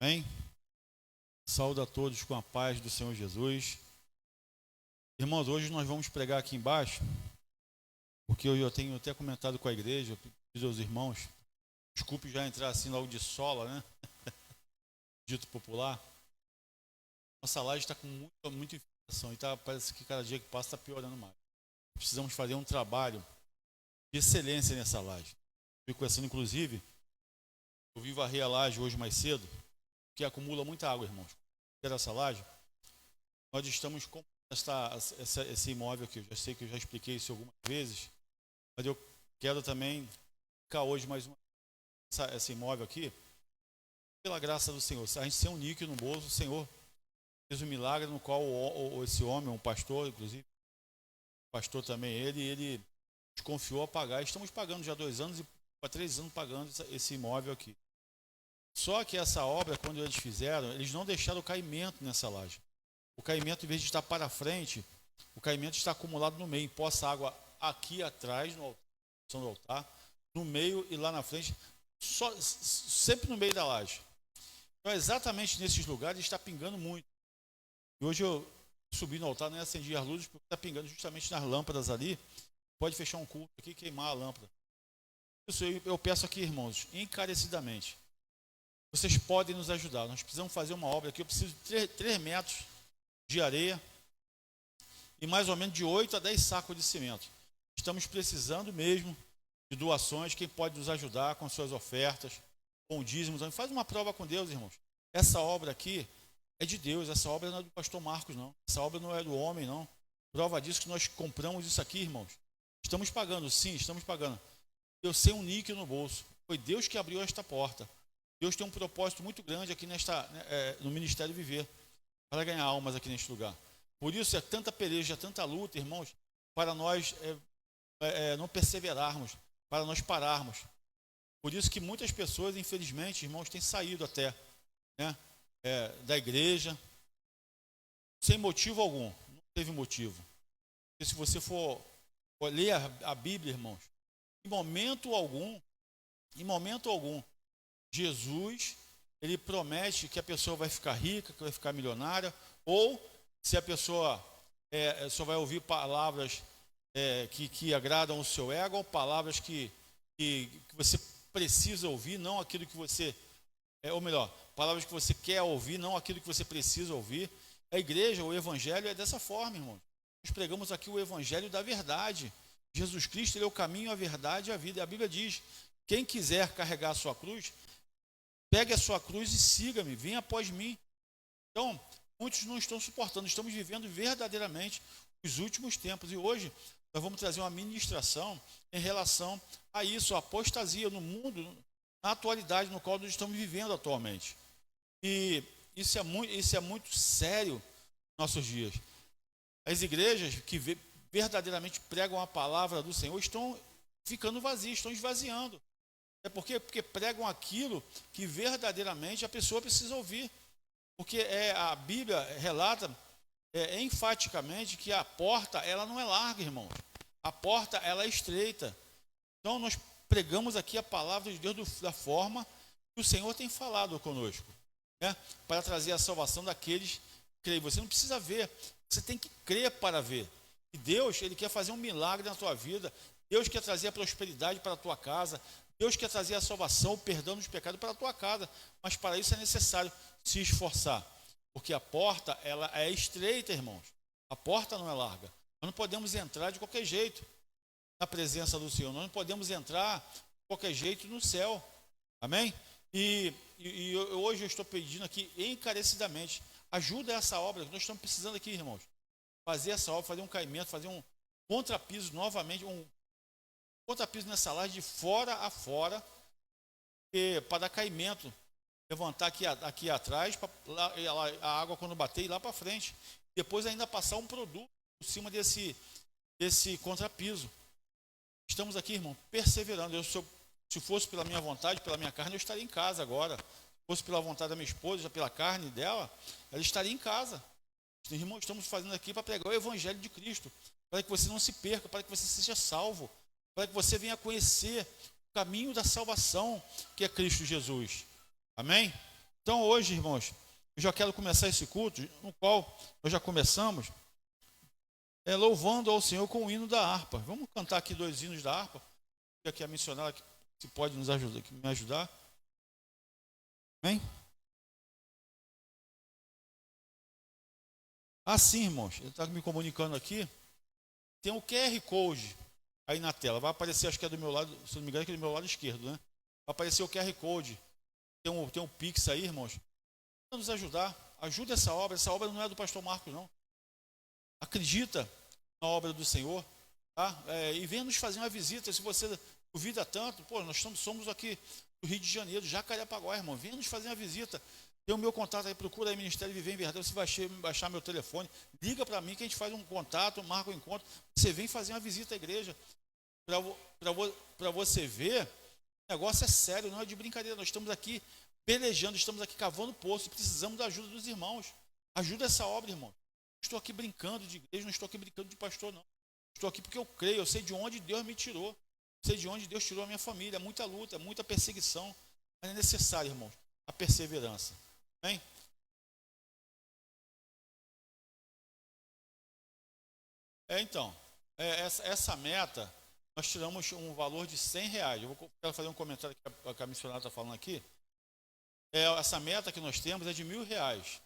Amém? Saúdo a todos com a paz do Senhor Jesus. Irmãos, hoje nós vamos pregar aqui embaixo, porque eu tenho até comentado com a igreja, pedi aos irmãos, desculpe já entrar assim logo de sola, né? Dito popular. Nossa laje está com muita infecção e parece que cada dia que passa está piorando mais. Precisamos fazer um trabalho de excelência nessa laje. Fico conversando, inclusive, eu vim varrer a laje hoje mais cedo, que acumula muita água, irmãos. Essa laje, nós estamos com esse imóvel aqui. Eu já sei que eu já expliquei isso algumas vezes, mas eu quero também ficar hoje mais esse imóvel aqui, pela graça do Senhor. Se a gente tem um níquel no bolso, o Senhor fez um milagre no qual esse homem, um pastor, inclusive, pastor também, ele nos confiou a pagar. Estamos pagando já 2 anos e há 3 anos pagando esse imóvel aqui. Só que essa obra, quando eles fizeram, eles não deixaram o caimento nessa laje. O caimento, em vez de estar para frente, o caimento está acumulado no meio. Poça água aqui atrás, no altar, no meio e lá na frente, sempre no meio da laje. Então, exatamente nesses lugares está pingando muito. E hoje eu subi no altar, não acendi as luzes, porque está pingando justamente nas lâmpadas ali. Pode fechar um culto aqui e queimar a lâmpada. Isso eu peço aqui, irmãos, encarecidamente. Vocês podem nos ajudar. Nós precisamos fazer uma obra aqui. Eu preciso de 3 metros de areia e mais ou menos de 8 a 10 sacos de cimento. Estamos precisando mesmo de doações. Quem pode nos ajudar com suas ofertas, com dízimos? Faz uma prova com Deus, irmãos. Essa obra aqui é de Deus. Essa obra não é do pastor Marcos, não. Essa obra não é do homem, não. Prova disso que nós compramos isso aqui, irmãos. Estamos pagando, sim, estamos pagando. Eu sei um níquel no bolso. Foi Deus que abriu esta porta. Deus tem um propósito muito grande aqui no Ministério Viver, para ganhar almas aqui neste lugar. Por isso é tanta peleja, tanta luta, irmãos, para nós não perseverarmos, para nós pararmos. Por isso que muitas pessoas, infelizmente, irmãos, têm saído até, né, da igreja, sem motivo algum. Não teve motivo. Porque se você for ler a Bíblia, irmãos, em momento algum, Jesus, ele promete que a pessoa vai ficar rica, que vai ficar milionária, ou se a pessoa só vai ouvir palavras que agradam o seu ego, ou palavras que você precisa ouvir, não aquilo que você, ou melhor, palavras que você quer ouvir, não aquilo que você precisa ouvir. A igreja, o evangelho é dessa forma, irmão. Nós pregamos aqui o evangelho da verdade. Jesus Cristo, ele é o caminho, a verdade e a vida. E a Bíblia diz, quem quiser carregar a sua cruz, pegue a sua cruz e siga-me, venha após mim. Então, muitos não estão suportando, estamos vivendo verdadeiramente os últimos tempos. E hoje nós vamos trazer uma ministração em relação a isso, a apostasia no mundo, na atualidade no qual nós estamos vivendo atualmente. E isso é muito sério nos nossos dias. As igrejas que verdadeiramente pregam a palavra do Senhor estão ficando vazias, estão esvaziando. É porque pregam aquilo que verdadeiramente a pessoa precisa ouvir. Porque a Bíblia relata enfaticamente que a porta ela não é larga, irmão. A porta ela é estreita. Então nós pregamos aqui a palavra de Deus da forma que o Senhor tem falado conosco, né? Para trazer a salvação daqueles que creem. Você não precisa ver, você tem que crer para ver. E Deus, ele quer fazer um milagre na tua vida. Deus quer trazer a prosperidade para a tua casa. Deus quer trazer a salvação, o perdão dos pecados para a tua casa, mas para isso é necessário se esforçar, porque a porta ela é estreita, irmãos. A porta não é larga. Nós não podemos entrar de qualquer jeito na presença do Senhor. Nós não podemos entrar de qualquer jeito no céu. Amém? E hoje eu estou pedindo aqui encarecidamente, ajuda essa obra que nós estamos precisando aqui, irmãos. Fazer essa obra, fazer um caimento, fazer um contrapiso novamente, contrapiso nessa laje de fora a fora, para dar caimento, levantar aqui atrás, a água quando bater ir lá para frente, depois ainda passar um produto por cima desse contrapiso. Estamos aqui, irmão, perseverando. Se fosse pela minha vontade, pela minha carne, eu estaria em casa agora. Se fosse pela vontade da minha esposa, pela carne dela, ela estaria em casa. Irmão, estamos fazendo aqui para pregar o evangelho de Cristo, para que você não se perca, para que você seja salvo, para que você venha conhecer o caminho da salvação, que é Cristo Jesus. Amém? Então hoje, irmãos, eu já quero começar esse culto, no qual nós já começamos, louvando ao Senhor com o hino da harpa. Vamos cantar aqui 2 hinos da harpa, que aqui a missionária que pode nos ajudar, me ajudar. Amém? Assim, irmãos, ele está me comunicando aqui, tem um QR Code aí na tela, vai aparecer, acho que é do meu lado, se não me engano, é do meu lado esquerdo, né? Vai aparecer o QR Code, tem um Pix aí, irmãos, para nos ajudar, ajuda essa obra não é do pastor Marcos, não. Acredita na obra do Senhor, tá? E venha nos fazer uma visita, se você duvida tanto, nós somos aqui do Rio de Janeiro, Jacarepaguá, irmão, venha nos fazer uma visita. Tem o meu contato aí, procura aí Ministério Viver em Verdade, você vai baixar meu telefone, liga para mim que a gente faz um contato, marca um encontro, você vem fazer uma visita à igreja, para você ver, o negócio é sério, não é de brincadeira, nós estamos aqui pelejando, estamos aqui cavando poço, precisamos da ajuda dos irmãos, ajuda essa obra, irmão. Não estou aqui brincando de igreja, não estou aqui brincando de pastor, não. Estou aqui porque eu creio, eu sei de onde Deus me tirou, sei de onde Deus tirou a minha família, é muita luta, é muita perseguição, mas é necessário, irmãos, a perseverança. Amém? Então, essa meta, nós tiramos um valor de R$100. Eu quero fazer um comentário que a missionária está falando aqui. Essa meta que nós temos é de R$1.000.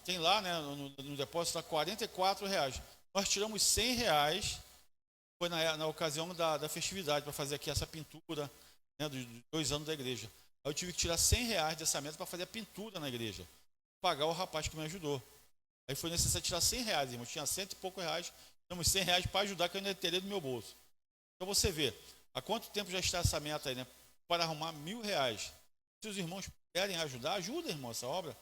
Tem lá, né, no depósito, está R$44. Nós tiramos R$100, foi na ocasião da festividade, para fazer aqui essa pintura, né, dos 2 anos da igreja. Aí eu tive que tirar R$100 dessa meta para fazer a pintura na igreja, pagar o rapaz que me ajudou. Aí foi necessário tirar R$100, irmão. Tinha 100 e poucos reais, tiramos R$100 para ajudar, que eu ainda teria do meu bolso. Então você vê, há quanto tempo já está essa meta aí, né? Para arrumar R$1.000. Se os irmãos puderem ajudar, ajuda, irmão, essa obra.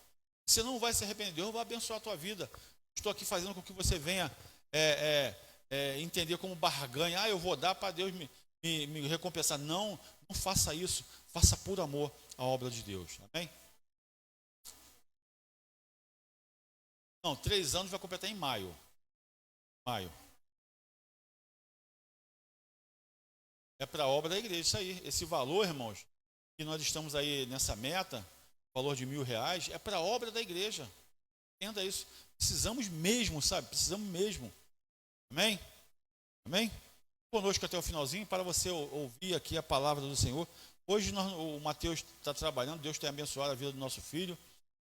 Você não vai se arrepender, Deus vai abençoar a tua vida. Estou aqui fazendo com que você venha entender como barganha. Eu vou dar para Deus me recompensar. Não faça isso. Faça por amor a obra de Deus. Amém? Não, 3 anos vai completar em maio. É para a obra da igreja, isso aí. Esse valor, irmãos, que nós estamos aí nessa meta, valor de R$1.000, é para a obra da igreja. Entenda isso. Precisamos mesmo, sabe? Precisamos mesmo. Amém? Amém? Conosco até o finalzinho, para você ouvir aqui a palavra do Senhor. Hoje o Mateus está trabalhando, Deus tem abençoado a vida do nosso filho,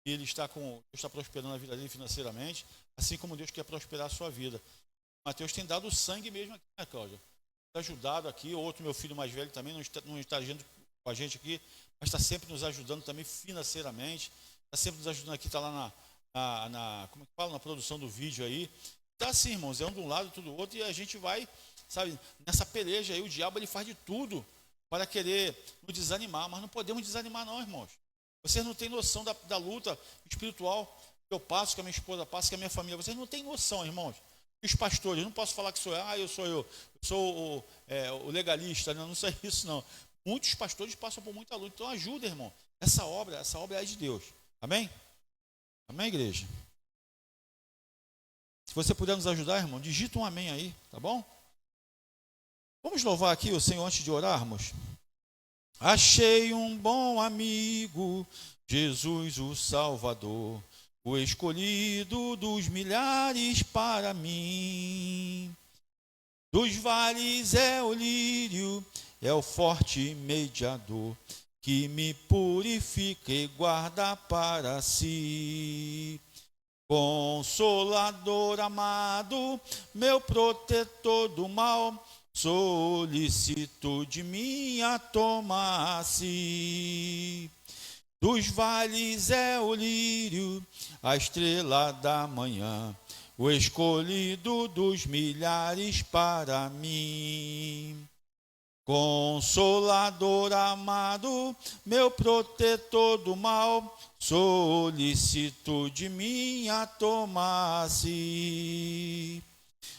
e Deus está prosperando a vida dele financeiramente, assim como Deus quer prosperar a sua vida. O Mateus tem dado sangue mesmo aqui, né, Cláudia? Está ajudado aqui, outro meu filho mais velho também não está agindo com a gente aqui, mas está sempre nos ajudando também financeiramente, está sempre nos ajudando aqui, está lá como é que fala? Na produção do vídeo aí. Está assim, irmãos, é um de um lado, outro do outro, e a gente vai, sabe, nessa peleja aí, o diabo ele faz de tudo para querer nos desanimar, mas não podemos desanimar não, irmãos. Vocês não têm noção da luta espiritual que eu passo, que a minha esposa passa, que a minha família, vocês não têm noção, irmãos. E os pastores, eu não posso falar que sou eu sou o legalista, não sei isso não. Muitos pastores passam por muita luta, então ajuda, irmão. Essa obra é de Deus. Amém? Amém, igreja? Se você puder nos ajudar, irmão, digita um amém aí, tá bom? Vamos louvar aqui o Senhor antes de orarmos. Achei um bom amigo, Jesus o Salvador, o escolhido dos milhares para mim. Dos vales é o lírio, é o forte mediador, que me purifica e guarda para si. Consolador amado, meu protetor do mal, solicito de minha toma-se. Dos vales é o lírio, a estrela da manhã, o escolhido dos milhares para mim. Consolador amado, meu protetor do mal, solicito de minha toma-se.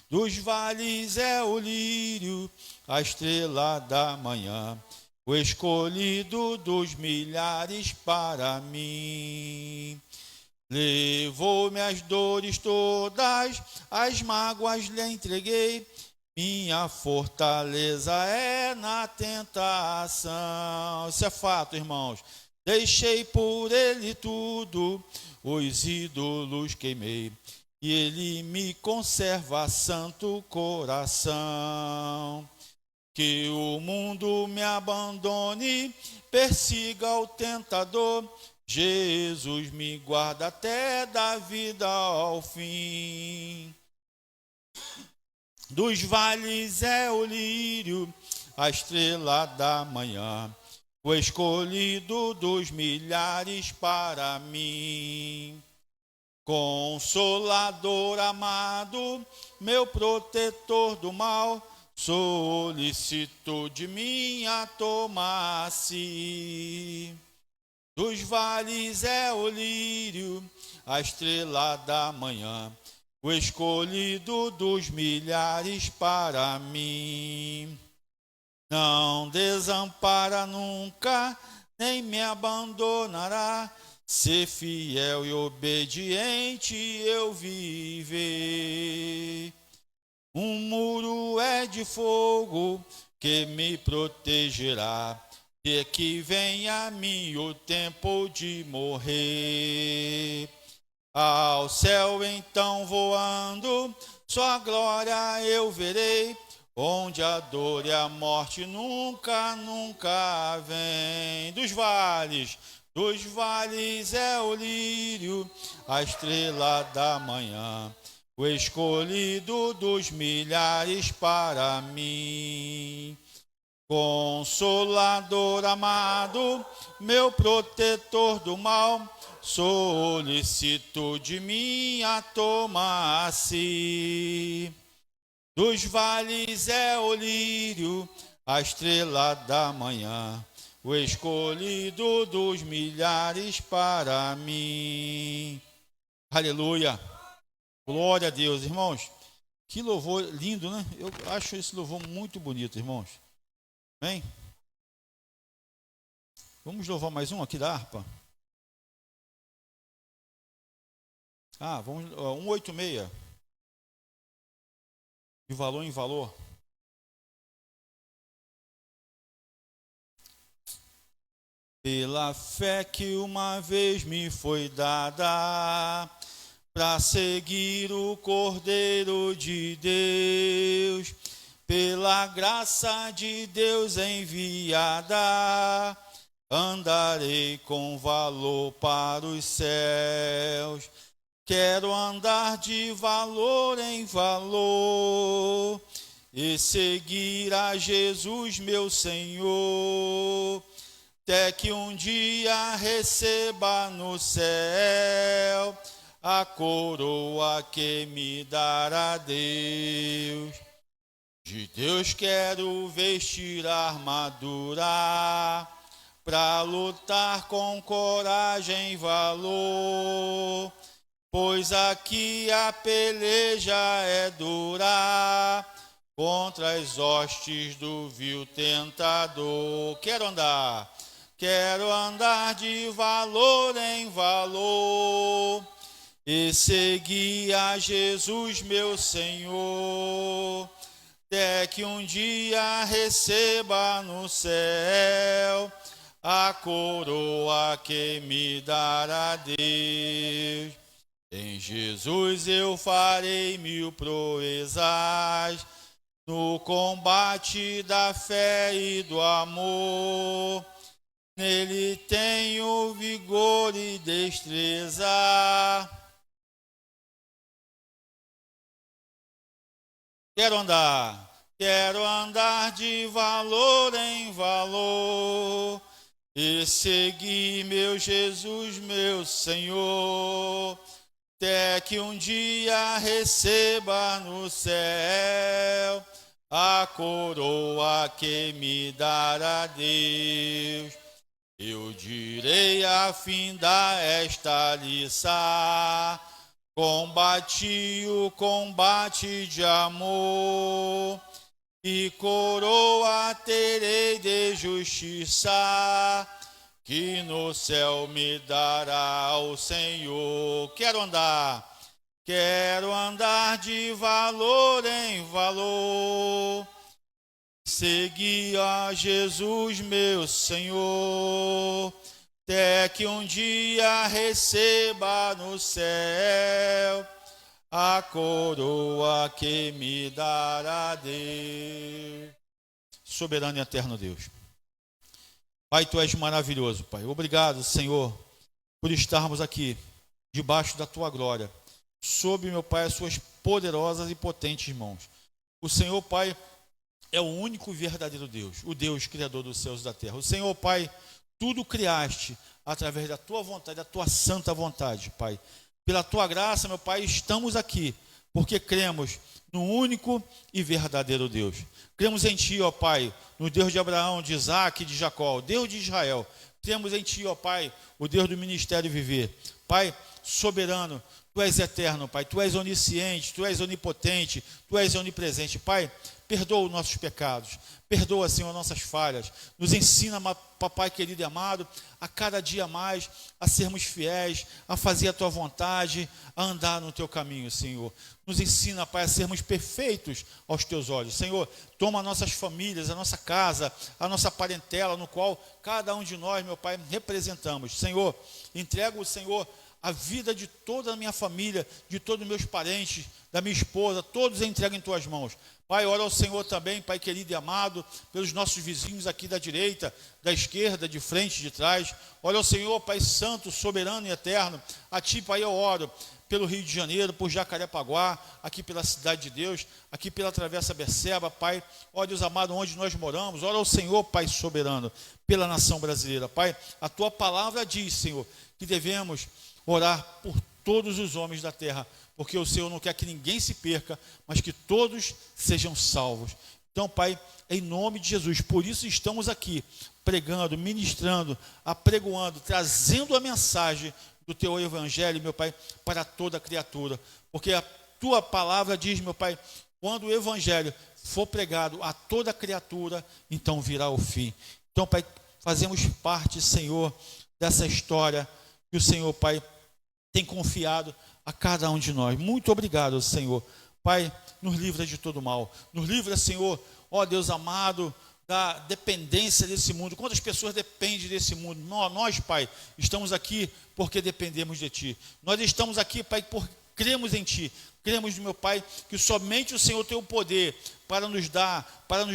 Dos vales é o lírio, a estrela da manhã, o escolhido dos milhares para mim. Levou-me as dores todas, as mágoas lhe entreguei, minha fortaleza é na tentação. Isso é fato, irmãos. Deixei por ele tudo, os ídolos queimei, e ele me conserva santo coração. Que o mundo me abandone, persiga o tentador, Jesus me guarda até da vida ao fim. Dos vales é o lírio, a estrela da manhã, o escolhido dos milhares para mim. Consolador amado, meu protetor do mal, solicito de minha toma-se. Dos vales é o lírio, a estrela da manhã, o escolhido dos milhares para mim. Não desampara nunca, nem me abandonará, ser fiel e obediente eu viver. Um muro é de fogo que me protegerá, de que venha a mim o tempo de morrer. Ao céu então voando, sua glória eu verei, onde a dor e a morte nunca, nunca vem. Dos vales é o lírio, a estrela da manhã, o escolhido dos milhares para mim. Consolador amado, meu protetor do mal, solicito de mim a toma-se. Dos vales é o lírio, a estrela da manhã, o escolhido dos milhares para mim. Aleluia! Glória a Deus, irmãos. Que louvor lindo, né? Eu acho esse louvor muito bonito, irmãos. Amém? Vamos louvar mais um aqui da harpa? Vamos, 186. De valor em valor. Pela fé que uma vez me foi dada, para seguir o Cordeiro de Deus, pela graça de Deus enviada, andarei com valor para os céus. Quero andar de valor em valor e seguir a Jesus, meu Senhor, até que um dia receba no céu a coroa que me dará Deus. De Deus quero vestir a armadura, pra lutar com coragem e valor, pois aqui a peleja é dura, contra as hostes do vil tentador. Quero andar de valor em valor e seguir a Jesus, meu Senhor, até que um dia receba no céu a coroa que me dará Deus. Em Jesus eu farei 1000 proezas, no combate da fé e do amor. Nele tenho vigor e destreza. Quero andar de valor em valor e seguir meu Jesus, meu Senhor, até que um dia receba no céu a coroa que me dará Deus. Eu direi a findar esta liça, combati o combate de amor, e coroa terei de justiça, que no céu me dará o Senhor. Quero andar de valor em valor, seguir a Jesus, meu Senhor, até que um dia receba no céu a coroa que me dará Deus. Soberano e eterno Deus. Pai, Tu és maravilhoso, Pai. Obrigado, Senhor, por estarmos aqui, debaixo da Tua glória, sob, meu Pai, as Suas poderosas e potentes mãos. O Senhor, Pai, é o único e verdadeiro Deus, o Deus Criador dos céus e da terra. O Senhor, Pai, tudo criaste através da Tua vontade, da Tua santa vontade, Pai. Pela Tua graça, meu Pai, estamos aqui, porque cremos no único e verdadeiro Deus. Cremos em Ti, ó Pai, no Deus de Abraão, de Isaac e de Jacó, o Deus de Israel. Cremos em Ti, ó Pai, o Deus do ministério viver. Pai, soberano, Tu és eterno, Pai, Tu és onisciente, Tu és onipotente, Tu és onipresente. Pai, perdoa os nossos pecados, perdoa, Senhor, nossas falhas. Nos ensina, Papai querido e amado, a cada dia mais a sermos fiéis, a fazer a Tua vontade, a andar no Teu caminho, Senhor. Nos ensina, Pai, a sermos perfeitos aos Teus olhos. Senhor, toma nossas famílias, a nossa casa, a nossa parentela, no qual cada um de nós, meu Pai, representamos. Senhor, entrego, Senhor, a vida de toda a minha família, de todos os meus parentes, da minha esposa, todos entrego em Tuas mãos. Pai, ora ao Senhor também, Pai querido e amado, pelos nossos vizinhos aqui da direita, da esquerda, de frente, de trás. Ora ao Senhor, Pai santo, soberano e eterno. A Ti, Pai, eu oro pelo Rio de Janeiro, por Jacarepaguá, aqui pela Cidade de Deus, aqui pela Travessa Berceba, Pai. Ó Deus amado, onde nós moramos. Ora ao Senhor, Pai soberano, pela nação brasileira. Pai, a Tua palavra diz, Senhor, que devemos orar por todos os homens da terra, porque o Senhor não quer que ninguém se perca, mas que todos sejam salvos. Então, Pai, em nome de Jesus, por isso estamos aqui, pregando, ministrando, apregoando, trazendo a mensagem do Teu Evangelho, meu Pai, para toda criatura, porque a Tua palavra diz, meu Pai, quando o Evangelho for pregado a toda criatura, então virá o fim. Então, Pai, fazemos parte, Senhor, dessa história que o Senhor, Pai, tem confiado a cada um de nós. Muito obrigado, Senhor. Pai, nos livra de todo mal. Nos livra, Senhor, ó Deus amado, da dependência desse mundo. Quantas pessoas dependem desse mundo? Nós, Pai, estamos aqui porque dependemos de Ti. Nós estamos aqui, Pai, porque cremos em Ti. Cremos, meu Pai, que somente o Senhor tem o poder para nos dar, para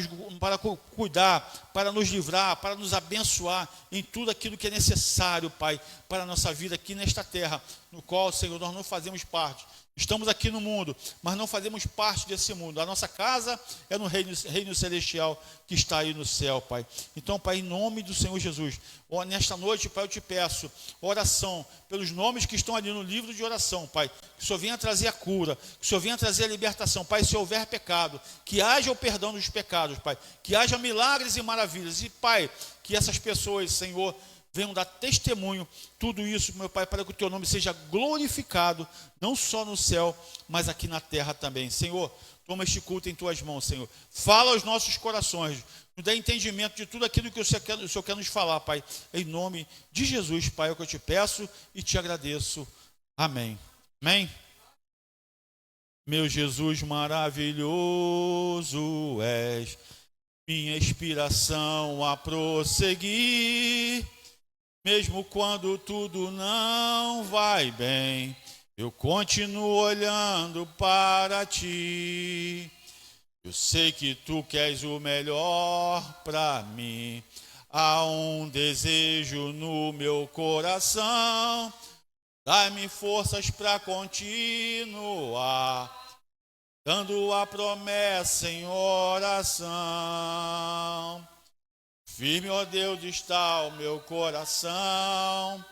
cuidar, para nos livrar, para nos abençoar em tudo aquilo que é necessário, Pai, para a nossa vida aqui nesta terra, no qual, Senhor, nós não fazemos parte. Estamos aqui no mundo, mas não fazemos parte desse mundo. A nossa casa é no reino celestial que está aí no céu, Pai. Então, Pai, em nome do Senhor Jesus, nesta noite, Pai, eu te peço oração pelos nomes que estão ali no livro de oração, Pai. Que o Senhor venha trazer a cura, que o Senhor venha trazer a libertação. Pai, se houver pecado, que haja o perdão dos pecados, Pai. Que haja milagres e maravilhas. E, Pai, que essas pessoas, Senhor, venham dar testemunho, tudo isso, meu Pai, para que o Teu nome seja glorificado, não só no céu, mas aqui na terra também. Senhor, toma este culto em Tuas mãos, Senhor. Fala aos nossos corações, nos dê entendimento de tudo aquilo que o Senhor quer nos falar, Pai. Em nome de Jesus, Pai, é o que eu te peço e te agradeço. Amém. Amém. Meu Jesus maravilhoso és, minha inspiração a prosseguir. Mesmo quando tudo não vai bem, eu continuo olhando para Ti. Eu sei que Tu queres o melhor para mim. Há um desejo no meu coração. Dá-me forças para continuar, dando a promessa em oração. Firme, ó Deus, está o meu coração,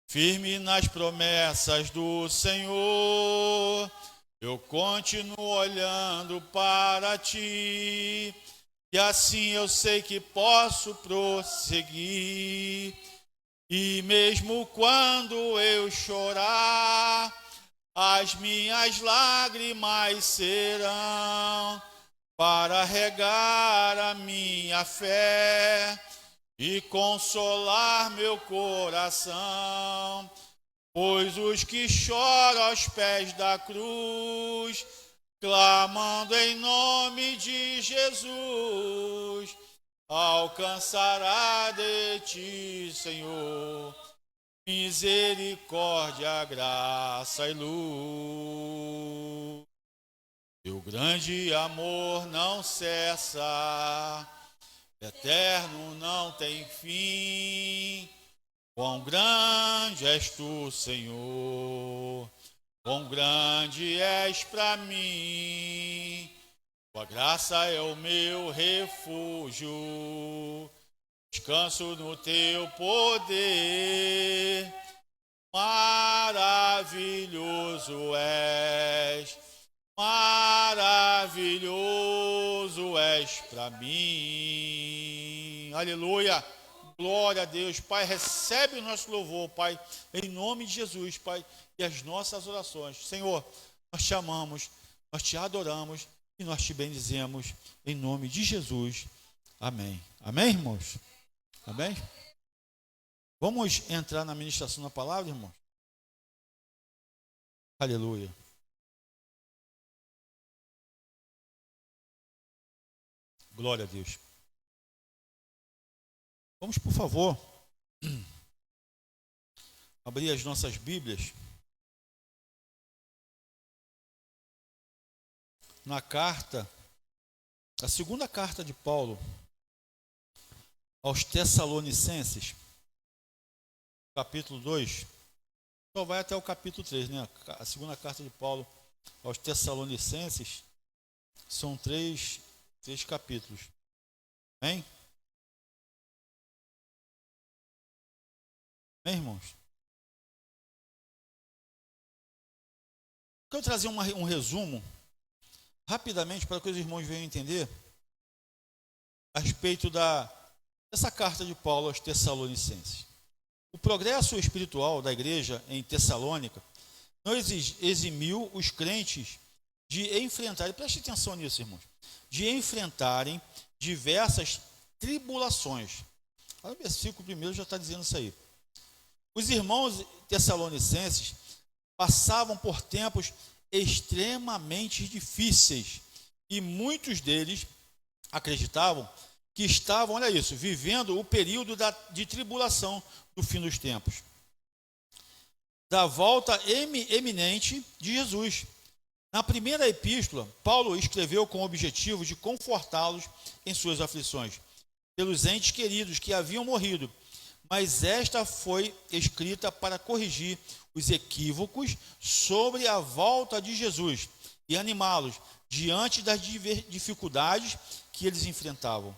firme nas promessas do Senhor. Eu continuo olhando para Ti, e assim eu sei que posso prosseguir. E mesmo quando eu chorar, as minhas lágrimas serão para regar a minha fé e consolar meu coração. Pois os que choram aos pés da cruz, clamando em nome de Jesus, alcançará de ti, Senhor, misericórdia, graça e luz. Teu grande amor não cessa, eterno não tem fim. Quão grande és tu, Senhor, quão grande és para mim. Tua graça é o meu refúgio, descanso no teu poder. Maravilhoso és, maravilhoso és para mim. Aleluia. Glória a Deus. Pai, recebe o nosso louvor, Pai, em nome de Jesus, Pai, e as nossas orações. Senhor, nós te amamos, nós te adoramos e nós te bendizemos em nome de Jesus. Amém. Amém, irmãos? Amém? Vamos entrar na ministração da palavra, irmãos? Aleluia. Glória a Deus. Vamos, por favor, abrir as nossas Bíblias na carta, a segunda carta de Paulo aos Tessalonicenses, capítulo 2, só vai até o capítulo 3, né? A segunda carta de Paulo aos Tessalonicenses são três capítulos. Amém? Amém, irmãos? Quero trazer um resumo, rapidamente, para que os irmãos venham entender a respeito dessa carta de Paulo aos Tessalonicenses. O progresso espiritual da igreja em Tessalônica não eximiu os crentes de enfrentarem, preste atenção nisso, irmãos, de enfrentarem diversas tribulações. Olha o versículo primeiro já está dizendo isso aí. Os irmãos tessalonicenses passavam por tempos extremamente difíceis e muitos deles acreditavam que estavam, olha isso, vivendo o período de tribulação do fim dos tempos, da volta eminente de Jesus. Na primeira epístola, Paulo escreveu com o objetivo de confortá-los em suas aflições, pelos entes queridos que haviam morrido, mas esta foi escrita para corrigir os equívocos sobre a volta de Jesus e animá-los diante das dificuldades que eles enfrentavam.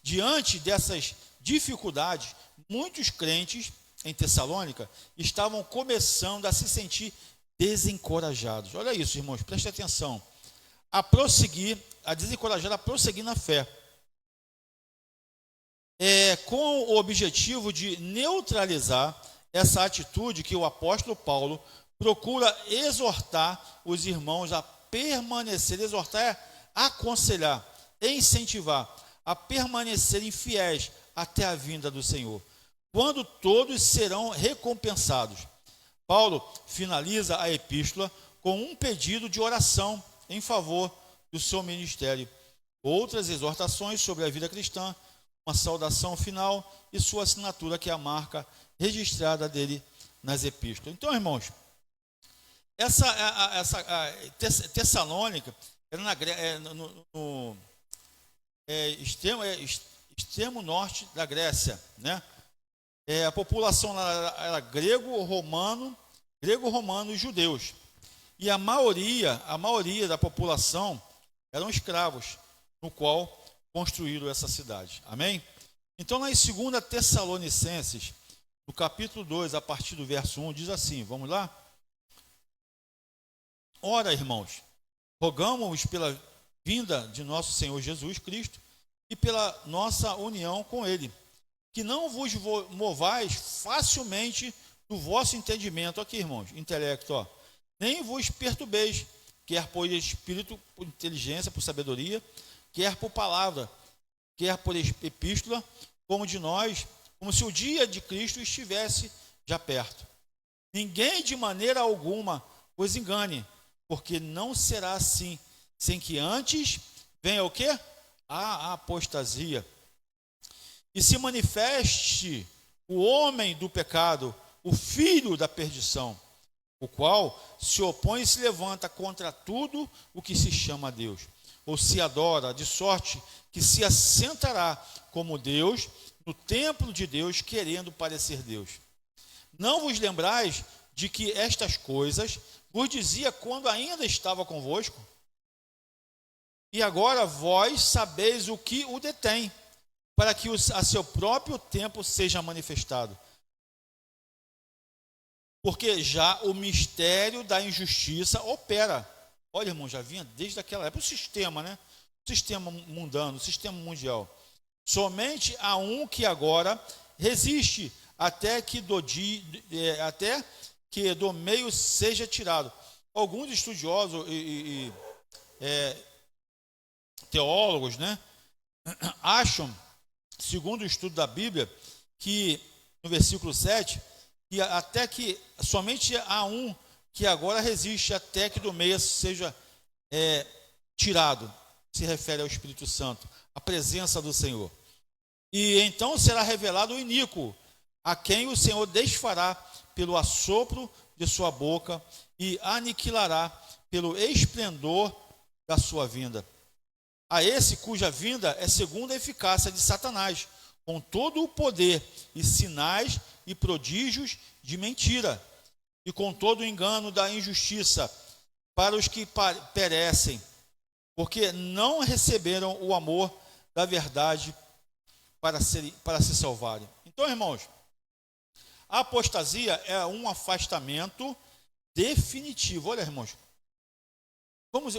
Diante dessas dificuldades, muitos crentes em Tessalônica estavam começando a se sentir desencorajados. Olha isso, irmãos, preste atenção. Desencorajado a prosseguir na fé. Com o objetivo de neutralizar essa atitude que o apóstolo Paulo procura exortar os irmãos a permanecer, exortar é aconselhar, incentivar a permanecerem fiéis até a vinda do Senhor, quando todos serão recompensados. Paulo finaliza a epístola com um pedido de oração em favor do seu ministério, outras exortações sobre a vida cristã, uma saudação final e sua assinatura, que é a marca registrada dele nas epístolas. Então, irmãos, Tessalônica era no extremo norte da Grécia, né? A população era grego-romano e judeus. E a maioria da população eram escravos, no qual construíram essa cidade. Amém? Então, lá em 2 Tessalonicenses, no capítulo 2, a partir do verso 1, diz assim, vamos lá? Ora, irmãos, rogamos pela vinda de nosso Senhor Jesus Cristo e pela nossa união com Ele, que não vos movais facilmente do vosso entendimento, aqui, irmãos, intelecto, nem vos perturbeis, quer por espírito, por inteligência, por sabedoria, quer por palavra, quer por epístola, como de nós, como se o dia de Cristo estivesse já perto. Ninguém de maneira alguma os engane, porque não será assim, sem que antes venha o quê? A apostasia, e se manifeste o homem do pecado, o filho da perdição, o qual se opõe e se levanta contra tudo o que se chama Deus, ou se adora, de sorte que se assentará como Deus no templo de Deus, querendo parecer Deus. Não vos lembrais de que estas coisas vos dizia quando ainda estava convosco? E agora vós sabeis o que o detém, para que a seu próprio tempo seja manifestado. Porque já o mistério da injustiça opera. Olha, irmão, já vinha desde aquela época. O sistema, né? O sistema mundano, o sistema mundial. Somente há um que agora resiste até que do meio seja tirado. Alguns estudiosos e teólogos, né, acham, segundo o estudo da Bíblia, que no versículo 7, que até que somente há um que agora resiste até que do meio seja tirado. Se refere ao Espírito Santo, a presença do Senhor. E então será revelado o iníquo, a quem o Senhor desfará pelo assopro de sua boca e aniquilará pelo esplendor da sua vinda. A esse cuja vinda é segundo a eficácia de Satanás, com todo o poder e sinais e prodígios de mentira, e com todo o engano da injustiça para os que perecem, porque não receberam o amor da verdade para se salvarem. Então, irmãos, a apostasia é um afastamento definitivo. Olha, irmãos,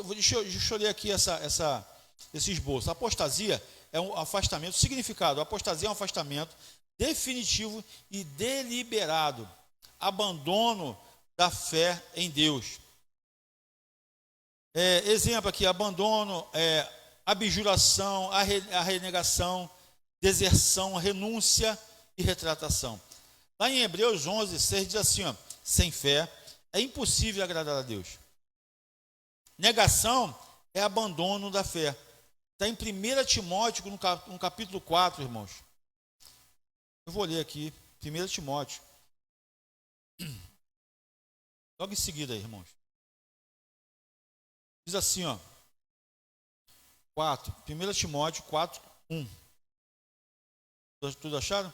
deixa eu ler aqui esse esboço. A apostasia é um afastamento, significado, a apostasia é um afastamento definitivo e deliberado, abandono da fé em Deus. Exemplo aqui, abandono, abjuração, a renegação, deserção, renúncia e retratação. Lá em Hebreus 11:6 diz assim, ó, sem fé é impossível agradar a Deus. Negação é abandono da fé. Está em 1 Timóteo, no capítulo 4, irmãos. Eu vou ler aqui, 1 Timóteo. Logo em seguida, aí, irmãos. Diz assim, ó. 1 Timóteo 4, 1. Todos acharam?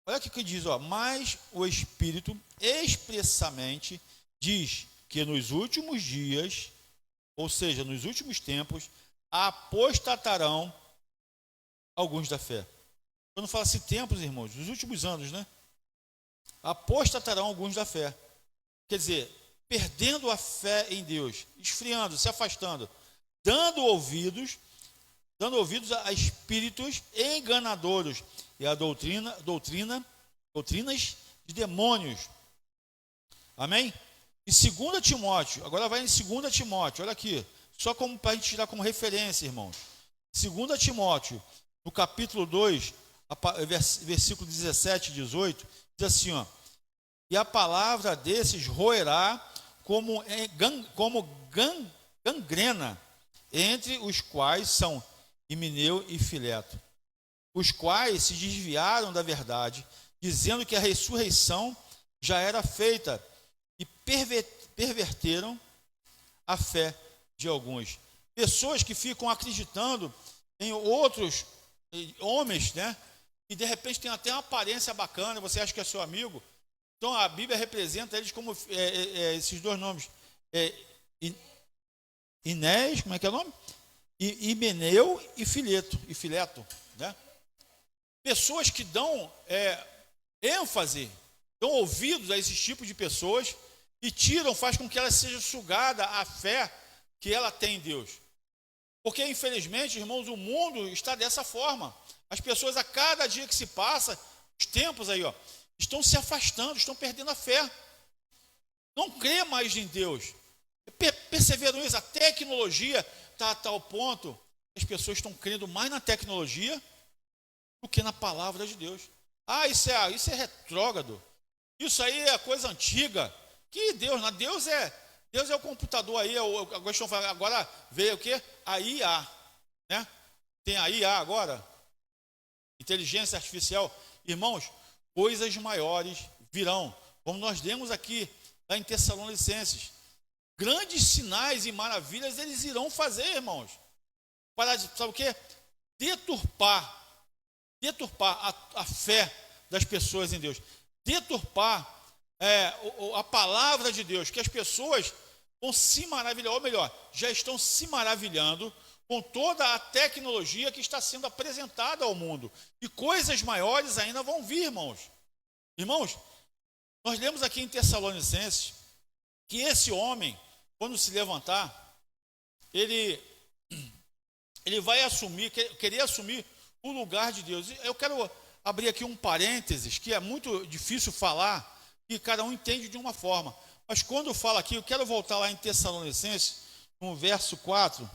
Olha aqui que diz, ó. Mas o Espírito expressamente diz que nos últimos dias, ou seja, nos últimos tempos, apostatarão alguns da fé. Quando fala assim tempos, irmãos, nos últimos anos, né? Apostatarão alguns da fé. Quer dizer, perdendo a fé em Deus, esfriando, se afastando, dando ouvidos a espíritos enganadores e a doutrinas de demônios. Amém? Em 2 Timóteo, agora vai em 2 Timóteo, olha aqui, só como para a gente tirar como referência, irmãos. 2 Timóteo, no capítulo 2, versículo 17 e 18, diz assim, ó, e a palavra desses roerá como gangrena, entre os quais são Himeneu e Fileto, os quais se desviaram da verdade, dizendo que a ressurreição já era feita, e perverteram a fé de alguns. Pessoas que ficam acreditando em outros homens, né? E de repente tem até uma aparência bacana, você acha que é seu amigo. Então a Bíblia representa eles como esses dois nomes. Inés, como é que é o nome? Himeneu e Fileto, né? Pessoas que dão ênfase, dão ouvidos a esses tipos de pessoas e faz com que ela seja sugada a fé que ela tem em Deus. Porque, infelizmente, irmãos, o mundo está dessa forma. As pessoas, a cada dia que se passa, os tempos aí, ó, estão se afastando, estão perdendo a fé. Não crê mais em Deus. Perceberam isso? A tecnologia está a tal ponto que as pessoas estão crendo mais na tecnologia do que na palavra de Deus. Isso é retrógrado. Isso aí é coisa antiga. Que Deus, não, Deus é o computador aí, agora veio o quê? A IA, né? Tem a IA agora. inteligência artificial, irmãos, coisas maiores virão. Como nós lemos aqui, lá em Tessalonicenses, grandes sinais e maravilhas eles irão fazer, irmãos. Para, sabe o quê? Deturpar a fé das pessoas em Deus. Deturpar a palavra de Deus, que as pessoas vão se maravilhar, ou melhor, já estão se maravilhando com toda a tecnologia que está sendo apresentada ao mundo. E coisas maiores ainda vão vir, irmãos. Irmãos, nós lemos aqui em Tessalonicenses que esse homem, quando se levantar, ele vai querer assumir o lugar de Deus. Eu quero abrir aqui um parênteses, que é muito difícil falar, e cada um entende de uma forma. Mas quando eu falo aqui, eu quero voltar lá em Tessalonicenses, no verso 4,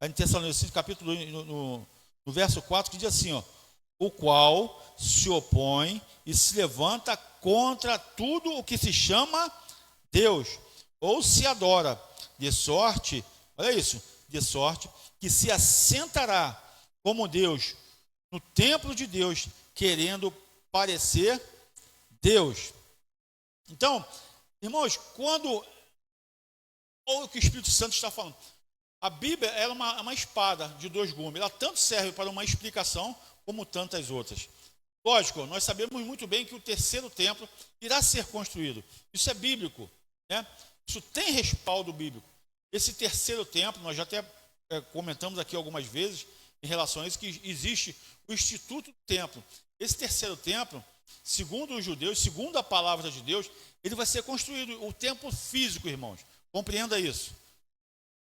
em Tessalonicenses, capítulo, no verso 4, que diz assim, ó, o qual se opõe e se levanta contra tudo o que se chama Deus, ou se adora, de sorte, olha isso, de sorte que se assentará como Deus no templo de Deus, querendo parecer Deus. Então, irmãos, olha o que o Espírito Santo está falando. A Bíblia é uma espada de dois gumes. Ela tanto serve para uma explicação como tantas outras. Lógico, nós sabemos muito bem que o terceiro templo irá ser construído. Isso é bíblico, né? Isso tem respaldo bíblico. Esse terceiro templo, nós já até comentamos aqui algumas vezes em relação a isso, que existe o Instituto do Templo. Esse terceiro templo, segundo os judeus, segundo a palavra de Deus, ele vai ser construído, o templo físico, irmãos. Compreenda isso.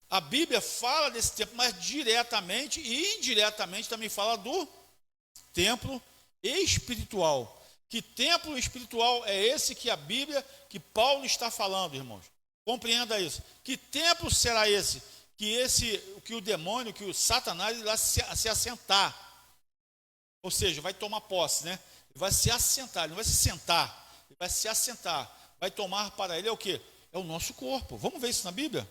A Bíblia fala desse templo, mas diretamente e indiretamente também fala do templo espiritual. Que templo espiritual é esse que a Bíblia, que Paulo está falando, irmãos? Compreenda isso. Que templo será esse? Que o demônio, que o Satanás irá se assentar. Ou seja, vai tomar posse, né? Ele vai se assentar, ele não vai se sentar, ele vai se assentar. Vai tomar para ele o quê? É o nosso corpo. Vamos ver isso na Bíblia?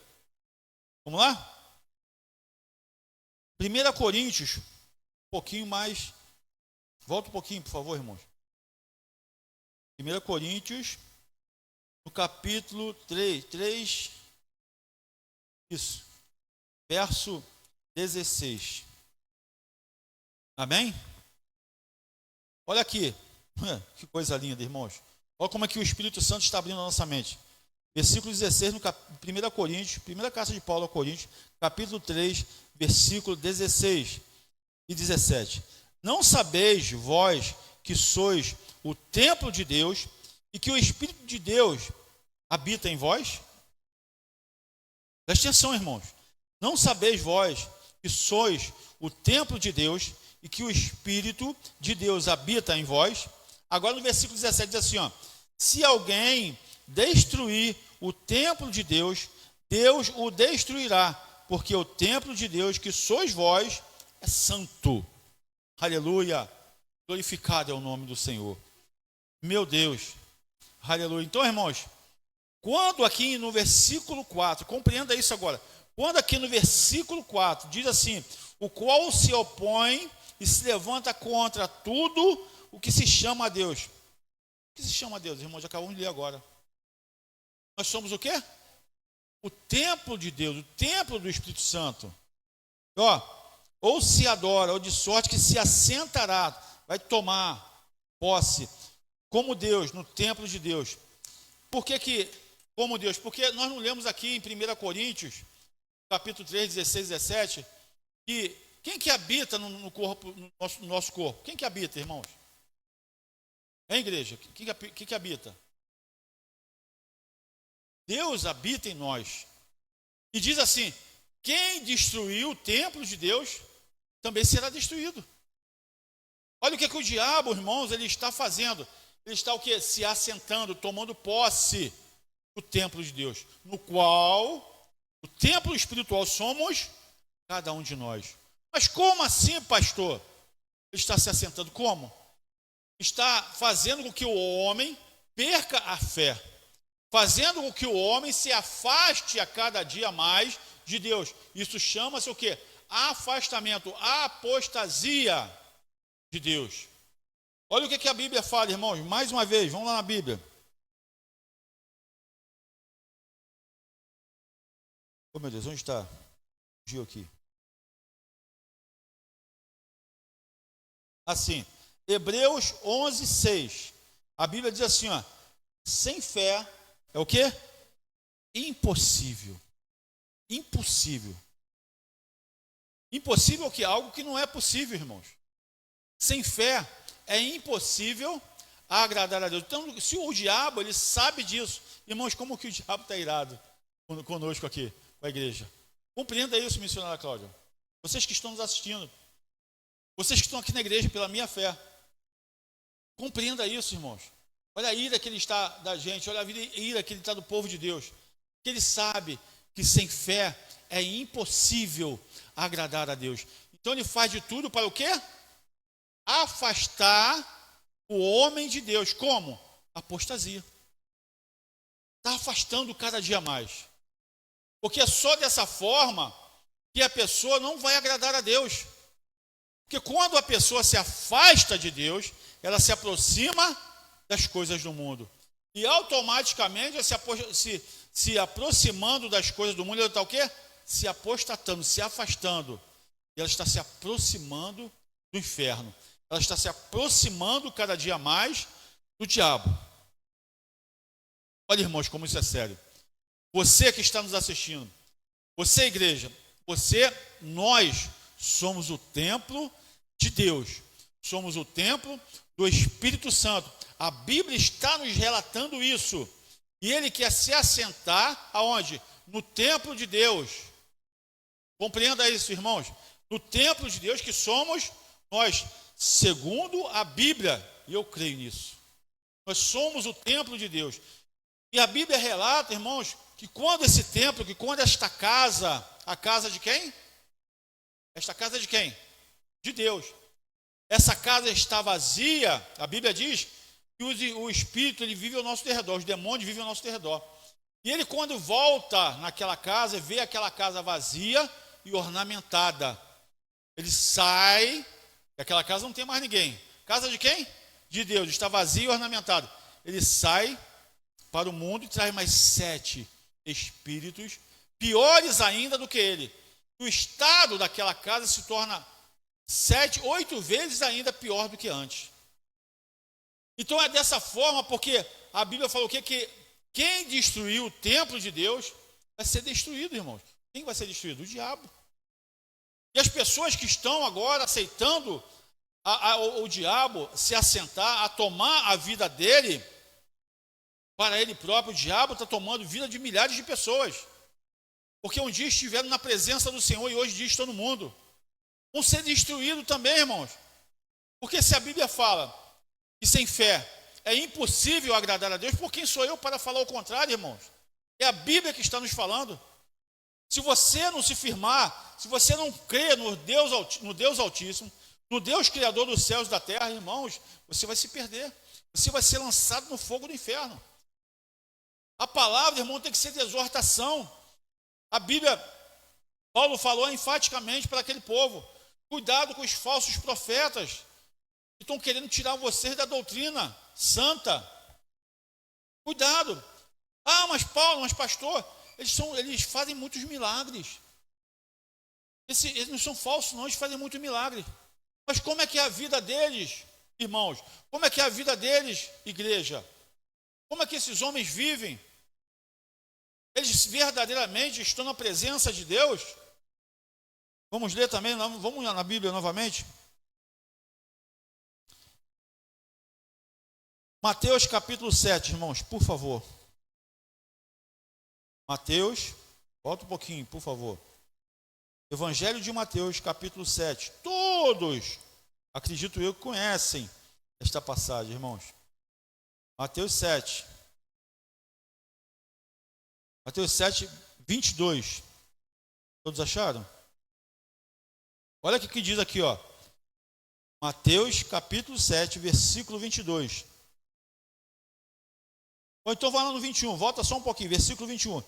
Vamos lá? 1 Coríntios, um pouquinho mais. Volta um pouquinho, por favor, irmãos. 1 Coríntios, no capítulo 3, isso, verso 16. Amém? Olha aqui, que coisa linda, irmãos. Olha como é que o Espírito Santo está abrindo a nossa mente. Versículo 16, no 1 Coríntios, primeira carta de Paulo a Coríntios, capítulo 3, versículo 16 e 17. Não sabeis vós que sois o templo de Deus e que o Espírito de Deus habita em vós? Preste atenção, irmãos. Não sabeis vós que sois o templo de Deus e que o Espírito de Deus habita em vós? Agora no versículo 17 diz assim, ó, se alguém destruir o templo de Deus, Deus o destruirá, porque o templo de Deus que sois vós é santo. Aleluia, glorificado é o nome do Senhor. Meu Deus, aleluia. Então, irmãos, quando aqui no versículo 4, compreenda isso agora, quando aqui no versículo 4 diz assim, o qual se opõe e se levanta contra tudo o que se chama a Deus. O que se chama a Deus, irmãos? Acabamos de ler agora. Nós somos o quê? O templo de Deus, o templo do Espírito Santo. Ou se adora, ou de sorte que se assentará, vai tomar posse como Deus, no templo de Deus. Por que como Deus? Porque nós não lemos aqui em 1 Coríntios, capítulo 3, 16, 17, que quem que habita no corpo, no nosso corpo? Quem que habita, irmãos? É a igreja. Quem que habita? Deus habita em nós. E diz assim, quem destruiu o templo de Deus, também será destruído. Olha o que o diabo, irmãos, ele está fazendo. Ele está o quê? Se assentando, tomando posse do templo de Deus, no qual o templo espiritual somos cada um de nós. Mas como assim, pastor? Ele está se assentando como? Está fazendo com que o homem perca a fé, fazendo com que o homem se afaste a cada dia mais de Deus. Isso chama-se o quê? Afastamento, apostasia. de Deus. Olha o que a Bíblia fala, irmãos, mais uma vez, vamos lá na Bíblia. Oh, meu Deus, onde está? Fugiu aqui. Assim, Hebreus 11, 6. A Bíblia diz assim, ó, sem fé é o quê? Impossível. Impossível. Impossível é o quê? Algo que não é possível, irmãos. Sem fé é impossível agradar a Deus. Então, se o diabo, ele sabe disso, irmãos, como que o diabo está irado conosco aqui, com a igreja? Compreenda isso, missionária Cláudia. Vocês que estão nos assistindo, vocês que estão aqui na igreja pela minha fé, compreenda isso, irmãos. Olha a ira que ele está da gente, olha a ira que ele está do povo de Deus. Que ele sabe que sem fé é impossível agradar a Deus. Então ele faz de tudo para o quê? Afastar o homem de Deus. Como? Apostasia. Está afastando cada dia mais. Porque é só dessa forma que a pessoa não vai agradar a Deus. Porque quando a pessoa se afasta de Deus, ela se aproxima das coisas do mundo. E automaticamente, se aproximando das coisas do mundo, ela está o quê? Se apostatando, se afastando. E ela está se aproximando do inferno. Ela está se aproximando cada dia mais do diabo. Olha, irmãos, como isso é sério. Você que está nos assistindo, você, igreja, nós somos o templo de Deus. Somos o templo do Espírito Santo. A Bíblia está nos relatando isso. E ele quer se assentar aonde? No templo de Deus. Compreenda isso, irmãos. No templo de Deus que somos nós, segundo a Bíblia. E eu creio nisso. Nós somos o templo de Deus. E a Bíblia relata, irmãos, que quando esse templo, que quando esta casa, a casa de quem? Esta casa de quem? De Deus. Essa casa está vazia, a Bíblia diz que o Espírito ele vive ao nosso derredor, os demônios vivem ao nosso derredor. E ele quando volta naquela casa, vê aquela casa vazia e ornamentada. Ele sai, e aquela casa não tem mais ninguém. Casa de quem? De Deus, está vazia e ornamentada. Ele sai para o mundo e traz mais 7 espíritos, piores ainda do que ele. O estado daquela casa se torna 7, 8 vezes ainda pior do que antes. Então é dessa forma, porque a Bíblia falou o quê? Que quem destruiu o templo de Deus vai ser destruído, irmãos. Quem vai ser destruído? O diabo. E as pessoas que estão agora aceitando o diabo se assentar, a tomar a vida dele, para ele próprio, o diabo está tomando vida de milhares de pessoas. Porque um dia estiveram na presença do Senhor e hoje em dia estão no mundo. Vão ser destruídos também, irmãos. Porque se a Bíblia fala que sem fé é impossível agradar a Deus, por quem sou eu para falar o contrário, irmãos? É a Bíblia que está nos falando. Se você não se firmar, se você não crer no Deus Altíssimo, no Deus Criador dos céus e da terra, irmãos, você vai se perder. Você vai ser lançado no fogo do inferno. A palavra, irmão, tem que ser de exortação. A Bíblia, Paulo falou enfaticamente para aquele povo: cuidado com os falsos profetas que estão querendo tirar vocês da doutrina santa. Cuidado. Ah, mas Paulo, mas pastor, eles fazem muitos milagres. Eles não são falsos, não, eles fazem muitos milagres. Mas como é que é a vida deles, irmãos? Como é que é a vida deles, igreja? Como é que esses homens vivem? Eles verdadeiramente estão na presença de Deus? Vamos ler também, vamos na Bíblia novamente. Mateus capítulo 7, irmãos, por favor. Mateus, volta um pouquinho, por favor. Evangelho de Mateus, capítulo 7. Todos, acredito eu, conhecem esta passagem, irmãos. Mateus 7. Mateus 7, 22. Todos acharam? Olha o que diz aqui, ó. Mateus capítulo 7, versículo 22. Ou então vai lá no 21, volta só um pouquinho, versículo 21.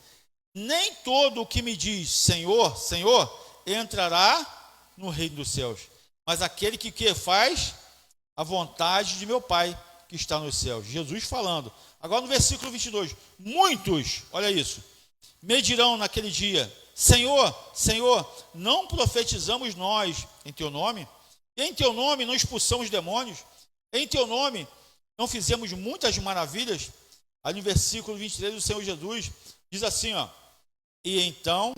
Nem todo o que me diz Senhor, Senhor, entrará no reino dos céus, mas aquele que faz a vontade de meu Pai que está nos céus. Jesus falando. Agora no versículo 22. Muitos, olha isso, me dirão naquele dia: Senhor, Senhor, não profetizamos nós em teu nome? E em teu nome não expulsamos demônios? Em teu nome não fizemos muitas maravilhas? Aí no versículo 23 o Senhor Jesus diz assim, ó: e então,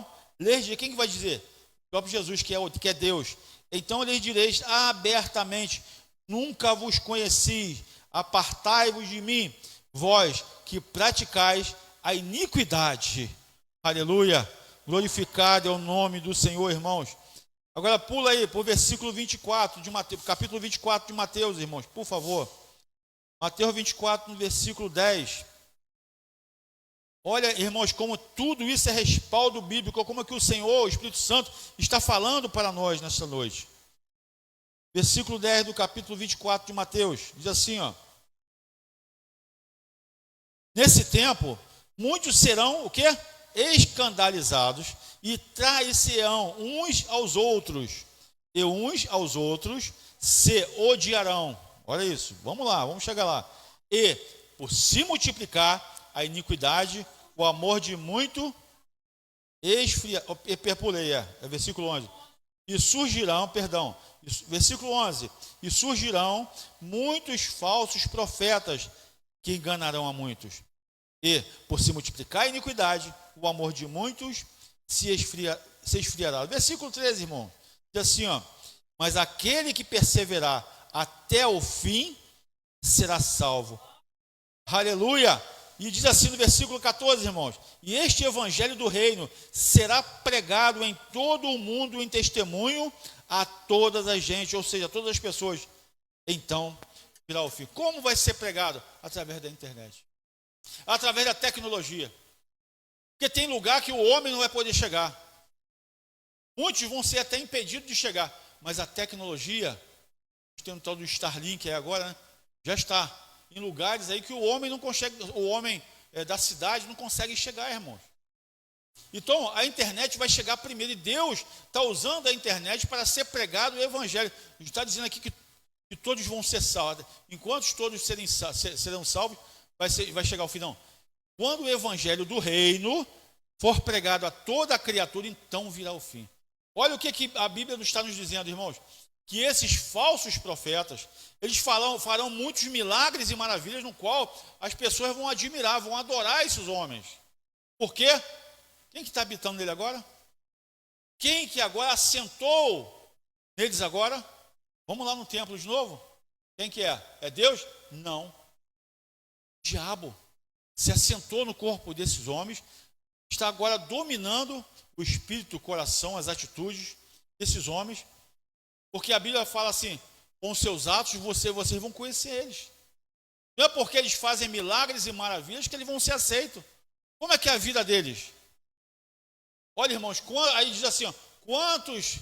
quem que vai dizer? O próprio Jesus, que é Deus. Então lhes direis abertamente: nunca vos conheci, apartai-vos de mim, vós que praticais a iniquidade. Aleluia, glorificado é o nome do Senhor, irmãos. Agora pula aí para o versículo 24 de Mateus, capítulo 24 de Mateus, irmãos, por favor. Mateus 24, no versículo 10. Olha, irmãos, como tudo isso é respaldo bíblico, como é que o Senhor, o Espírito Santo, está falando para nós nesta noite. Versículo 10 do capítulo 24 de Mateus, diz assim, ó: nesse tempo, muitos serão, o quê? Escandalizados e trair-se-ão uns aos outros, e uns aos outros se odiarão. Olha isso, vamos lá, vamos chegar lá. E, por se multiplicar a iniquidade, o amor de muito hiperpuleia. É versículo 11. E surgirão, versículo 11. E surgirão muitos falsos profetas que enganarão a muitos. E, por se multiplicar a iniquidade, o amor de muitos se esfriará. Versículo 13, irmão, diz assim, ó: mas aquele que perseverar até o fim será salvo. Aleluia! E diz assim no versículo 14, irmãos: e este evangelho do reino será pregado em todo o mundo em testemunho a todas as gente, ou seja, a todas as pessoas. Então virá o fim. Como vai ser pregado? Através da internet, através da tecnologia. Porque tem lugar que o homem não vai poder chegar. Muitos vão ser até impedidos de chegar. Mas a tecnologia, tem um tal do Starlink aí agora, né? Já está em lugares aí que o homem não consegue, o homem da cidade não consegue chegar, irmãos. Então a internet vai chegar primeiro, e Deus está usando a internet para ser pregado o evangelho. Ele está dizendo aqui que todos vão ser salvos. Enquanto todos serão salvos, vai chegar o fim. Não. Quando o evangelho do reino for pregado a toda a criatura, então virá o fim. Olha o que a Bíblia está nos dizendo, irmãos: que esses falsos profetas, eles farão muitos milagres e maravilhas, no qual as pessoas vão admirar, vão adorar esses homens. Por quê? Quem que está habitando nele agora? Quem que agora assentou neles agora? Vamos lá no templo de novo? Quem que é? É Deus? Não. O diabo se assentou no corpo desses homens, está agora dominando o espírito, o coração, as atitudes desses homens. Porque a Bíblia fala assim: com seus atos vocês vão conhecer eles. Não é porque eles fazem milagres e maravilhas que eles vão ser aceitos. Como é que é a vida deles? Olha, irmãos, aí diz assim, ó: quantos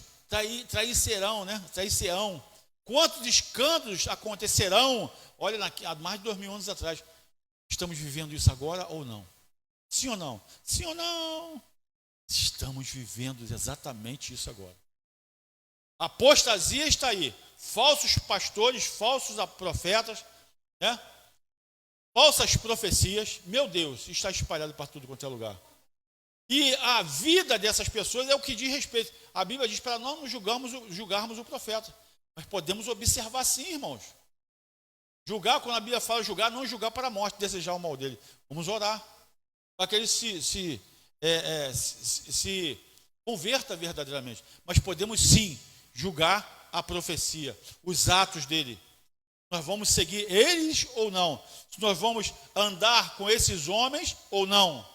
trairão, né? Trairão. Quantos escândalos acontecerão? Olha, há mais de 2000 anos atrás. Estamos vivendo isso agora ou não? Sim ou não? Sim ou não? Estamos vivendo exatamente isso agora. A apostasia está aí. Falsos pastores, falsos profetas, né? Falsas profecias. Meu Deus, está espalhado para tudo quanto é lugar. E a vida dessas pessoas é o que diz respeito. A Bíblia diz para não nos julgarmos o profeta. Mas podemos observar sim, irmãos. Julgar, quando a Bíblia fala julgar, não julgar para a morte, desejar o mal dele. Vamos orar para que ele se converta verdadeiramente. Mas podemos sim julgar a profecia, os atos dele. Nós vamos seguir eles ou não? Se nós vamos andar com esses homens ou não?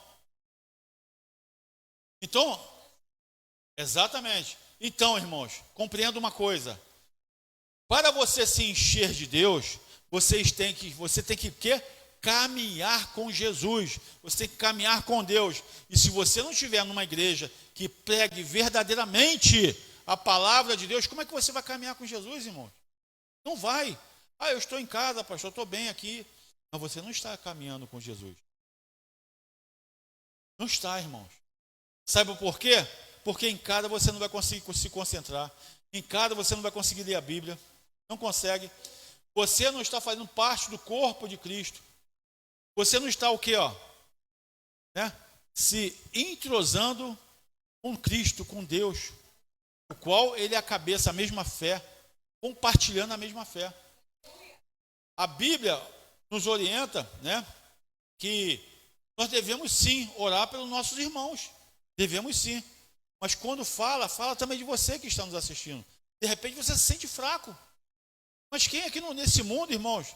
Então, exatamente. Então, irmãos, compreenda uma coisa. Para você se encher de Deus, você tem que quê? Caminhar com Jesus. Você tem que caminhar com Deus. E se você não estiver numa igreja que pregue verdadeiramente a palavra de Deus, como é que você vai caminhar com Jesus, irmão? Não vai. Ah, eu estou em casa, pastor, eu estou bem aqui. Mas você não está caminhando com Jesus. Não está, irmãos. Sabe por quê? Porque em casa você não vai conseguir se concentrar. Em casa você não vai conseguir ler a Bíblia. Não consegue. Você não está fazendo parte do corpo de Cristo. Você não está o quê, ó? Né? Se entrosando com Cristo, com Deus, o qual ele é a cabeça, a mesma fé, compartilhando a mesma fé. A Bíblia nos orienta, né, que nós devemos sim orar pelos nossos irmãos. Devemos sim. Mas quando fala também de você que está nos assistindo. De repente você se sente fraco. Mas quem aqui nesse mundo, irmãos,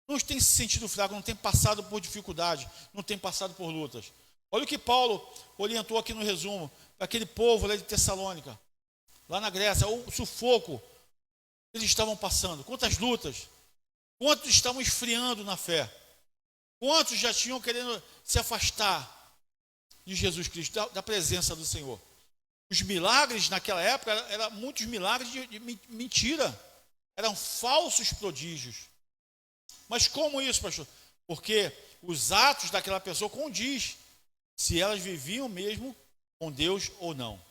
não tem se sentido fraco, não tem passado por dificuldade, não tem passado por lutas? Olha o que Paulo orientou aqui no resumo, aquele povo lá de Tessalônica, lá na Grécia, o sufoco que eles estavam passando, quantas lutas, quantos estavam esfriando na fé, quantos já tinham querendo se afastar de Jesus Cristo, da presença do Senhor. Os milagres naquela época eram muitos milagres de mentira, eram falsos prodígios. Mas como isso, pastor? Porque os atos daquela pessoa condiz se elas viviam mesmo com Deus ou não.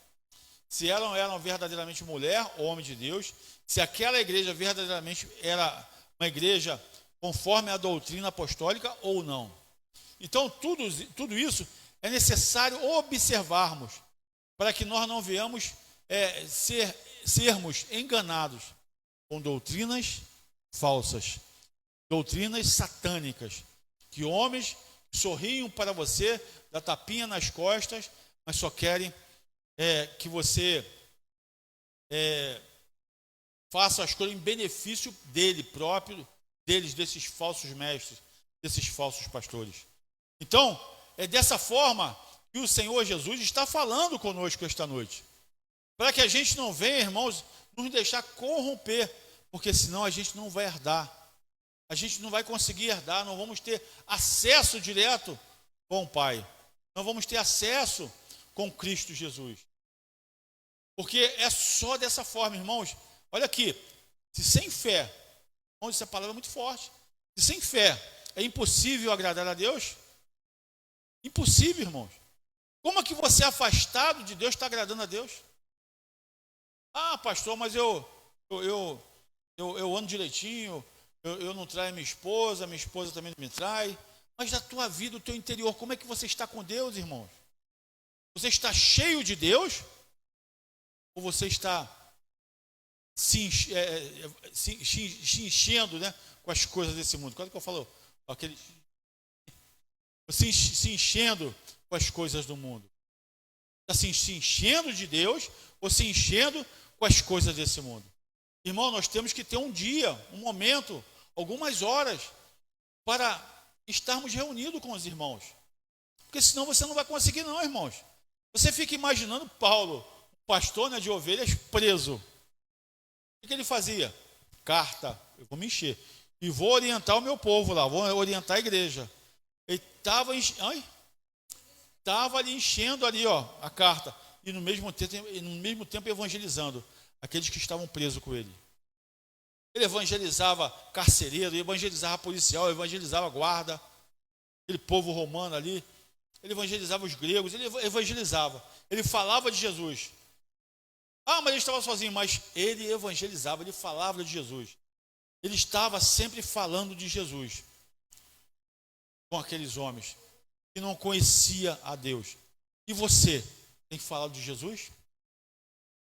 Se elas eram verdadeiramente mulher ou homem de Deus, se aquela igreja verdadeiramente era uma igreja conforme a doutrina apostólica ou não. Então, tudo isso é necessário observarmos para que nós não venhamos sermos enganados com doutrinas falsas, doutrinas satânicas, que homens sorriam para você, dá tapinha nas costas, mas só querem que você faça as coisas em benefício dele próprio, desses falsos mestres, desses falsos pastores. Então, é dessa forma que o Senhor Jesus está falando conosco esta noite, para que a gente não venha, irmãos, nos deixar corromper, porque senão a gente não vai herdar, a gente não vai conseguir herdar, não vamos ter acesso direto com o Pai, não vamos ter acesso com Cristo Jesus, porque é só dessa forma, irmãos. Olha aqui, se sem fé, irmãos, essa palavra é muito forte, se sem fé é impossível agradar a Deus, impossível, irmãos. Como é que você afastado de Deus está agradando a Deus? Ah, pastor, mas eu ando direitinho, eu não traio minha esposa também não me trai. Mas na tua vida, o teu interior, como é que você está com Deus, irmãos? Você está cheio de Deus? Ou você está se enchendo, né, com as coisas desse mundo? Quando que eu falo? Se enchendo com as coisas do mundo. Está se enchendo de Deus ou se enchendo com as coisas desse mundo? Irmão, nós temos que ter um dia, um momento, algumas horas para estarmos reunidos com os irmãos. Porque senão você não vai conseguir não, irmãos. Você fica imaginando Paulo, pastor, né, de ovelhas, preso. O que ele fazia? Carta, eu vou me encher. E vou orientar o meu povo lá, vou orientar a igreja. Ele estava ali enchendo ali, ó, a carta. E no mesmo tempo evangelizando aqueles que estavam presos com ele. Ele evangelizava carcereiro, evangelizava policial, evangelizava guarda, aquele povo romano ali. Ele evangelizava os gregos, ele evangelizava. Ele falava de Jesus. Ah, mas ele estava sozinho, mas ele evangelizava, ele falava de Jesus. Ele estava sempre falando de Jesus com aqueles homens que não conhecia a Deus. E você tem falado de Jesus?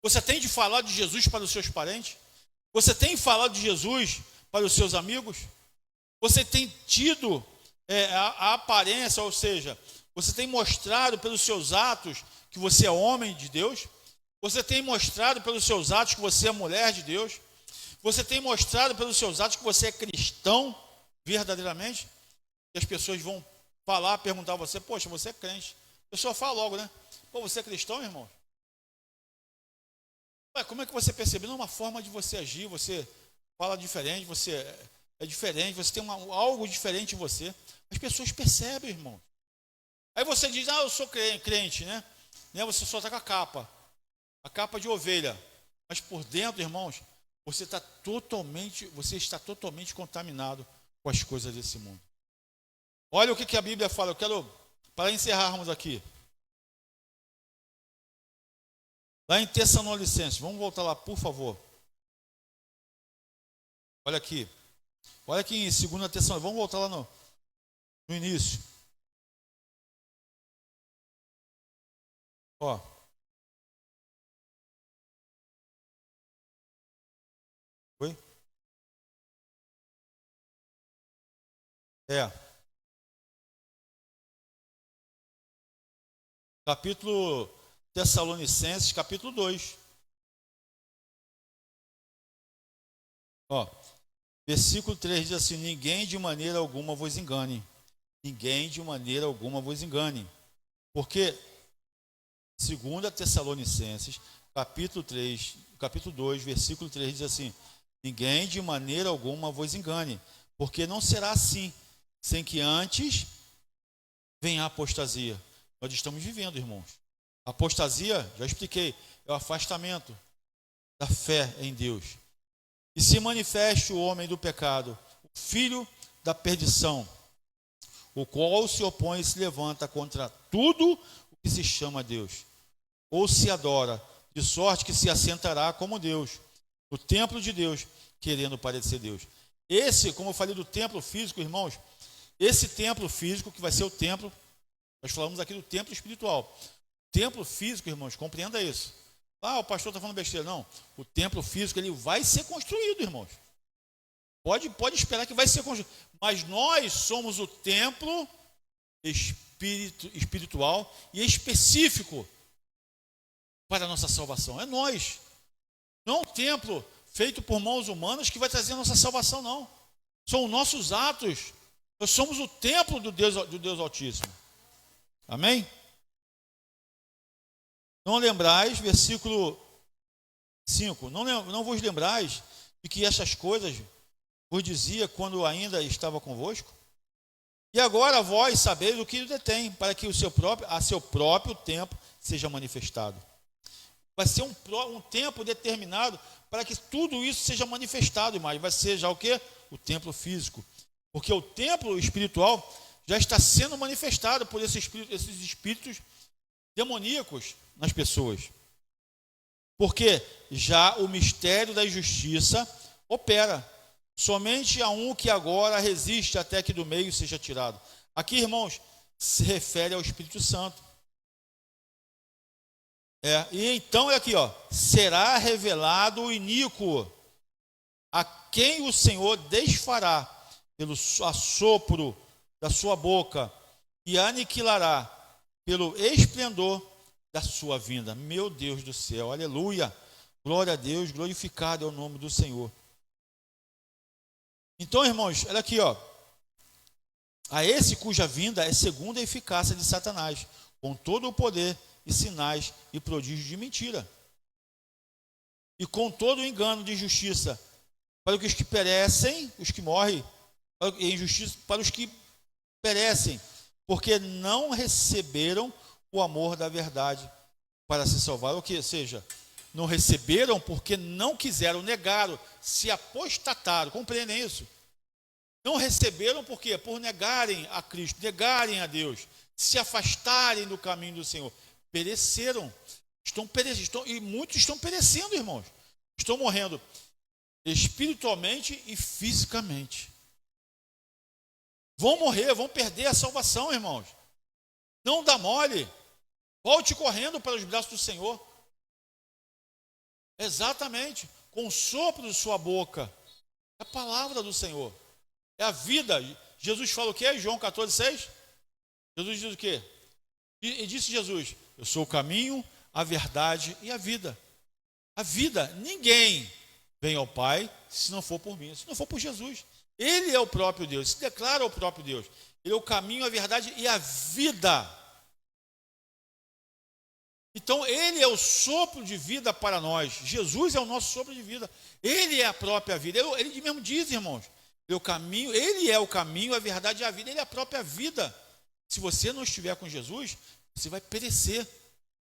Você tem de falar de Jesus para os seus parentes? Você tem falado de Jesus para os seus amigos? Você tem tido a aparência, ou seja, você tem mostrado pelos seus atos que você é homem de Deus? Você tem mostrado pelos seus atos que você é mulher de Deus? Você tem mostrado pelos seus atos que você é cristão verdadeiramente? E as pessoas vão falar, perguntar a você, poxa, você é crente. A pessoa fala logo, né? Pô, você é cristão, irmão? Ué, como é que você percebe? Não, uma forma de você agir, você fala diferente, você é diferente, você tem algo diferente em você. As pessoas percebem, irmão. Aí você diz, eu sou crente, né? Você só está com a capa de ovelha. Mas por dentro, irmãos, você está totalmente contaminado com as coisas desse mundo. Olha o que a Bíblia fala, eu quero, para encerrarmos aqui. Lá em Tessalonicenses, vamos voltar lá, por favor. Olha aqui, Olha aqui em 2 Tessalonicenses, vamos voltar lá no início. Ó. Oi? É. Capítulo Tessalonicenses, capítulo 2. Ó. Versículo 3 diz assim: ninguém de maneira alguma vos engane. Ninguém de maneira alguma vos engane. Porque 2 Tessalonicenses, capítulo 3, capítulo 2, versículo 3 diz assim: ninguém de maneira alguma vos engane, porque não será assim, sem que antes venha a apostasia. Nós estamos vivendo, irmãos. A apostasia, já expliquei, é o afastamento da fé em Deus. E se manifeste o homem do pecado, o filho da perdição, o qual se opõe e se levanta contra tudo o que se chama Deus, ou se adora, de sorte que se assentará como Deus, no templo de Deus, querendo parecer Deus. Esse, como eu falei do templo físico, irmãos, esse templo físico, que vai ser o templo, nós falamos aqui do templo espiritual. Templo físico, irmãos, compreenda isso. Ah, o pastor está falando besteira. Não, o templo físico, ele vai ser construído, irmãos. Pode esperar que vai ser construído. Mas nós somos o templo espiritual e específico para a nossa salvação. É nós. Não é um templo feito por mãos humanas que vai trazer a nossa salvação, não. São os nossos atos. Nós somos o templo do Deus Altíssimo. Amém? Não lembrais, versículo 5, não vos lembrais de que estas coisas vos dizia quando ainda estava convosco? E agora vós sabeis o que o detém, para que a seu próprio tempo seja manifestado. Vai ser um tempo determinado para que tudo isso seja manifestado, mas vai ser já o quê? O templo físico. Porque o templo espiritual já está sendo manifestado por esses espíritos demoníacos nas pessoas. Porque já o mistério da justiça opera. Somente a um que agora resiste até que do meio seja tirado. Aqui, irmãos, se refere ao Espírito Santo. E então é aqui, ó, será revelado o iníquo, a quem o Senhor desfará pelo assopro da sua boca e aniquilará pelo esplendor da sua vinda. Meu Deus do céu, aleluia, glória a Deus, glorificado é o nome do Senhor. Então, irmãos, olha aqui, ó, a esse cuja vinda é segundo a eficácia de Satanás, com todo o poder e sinais e prodígios de mentira, e com todo o engano de injustiça, para os que perecem, os que morrem, e injustiça para os que perecem, porque não receberam o amor da verdade para se salvar. O que? Ou seja, não receberam porque não quiseram, negaram, se apostataram. Compreendem isso? Não receberam por quê? Por negarem a Cristo, negarem a Deus, se afastarem do caminho do Senhor. Pereceram. E muitos estão perecendo, irmãos. Estão morrendo espiritualmente e fisicamente. Vão morrer, vão perder a salvação, irmãos. Não dá mole. Volte correndo para os braços do Senhor. Exatamente. Com o sopro de sua boca. É a palavra do Senhor. É a vida. Jesus fala o quê? João 14,6. Jesus diz o quê? E disse Jesus: eu sou o caminho, a verdade e a vida. A vida, ninguém vem ao Pai se não for por mim, se não for por Jesus. Ele é o próprio Deus, se declara o próprio Deus. Ele é o caminho, a verdade e a vida. Então, ele é o sopro de vida para nós. Jesus é o nosso sopro de vida. Ele é a própria vida. Ele mesmo diz, irmãos, ele é o caminho, a verdade e a vida. Ele é a própria vida. Se você não estiver com Jesus, você vai perecer.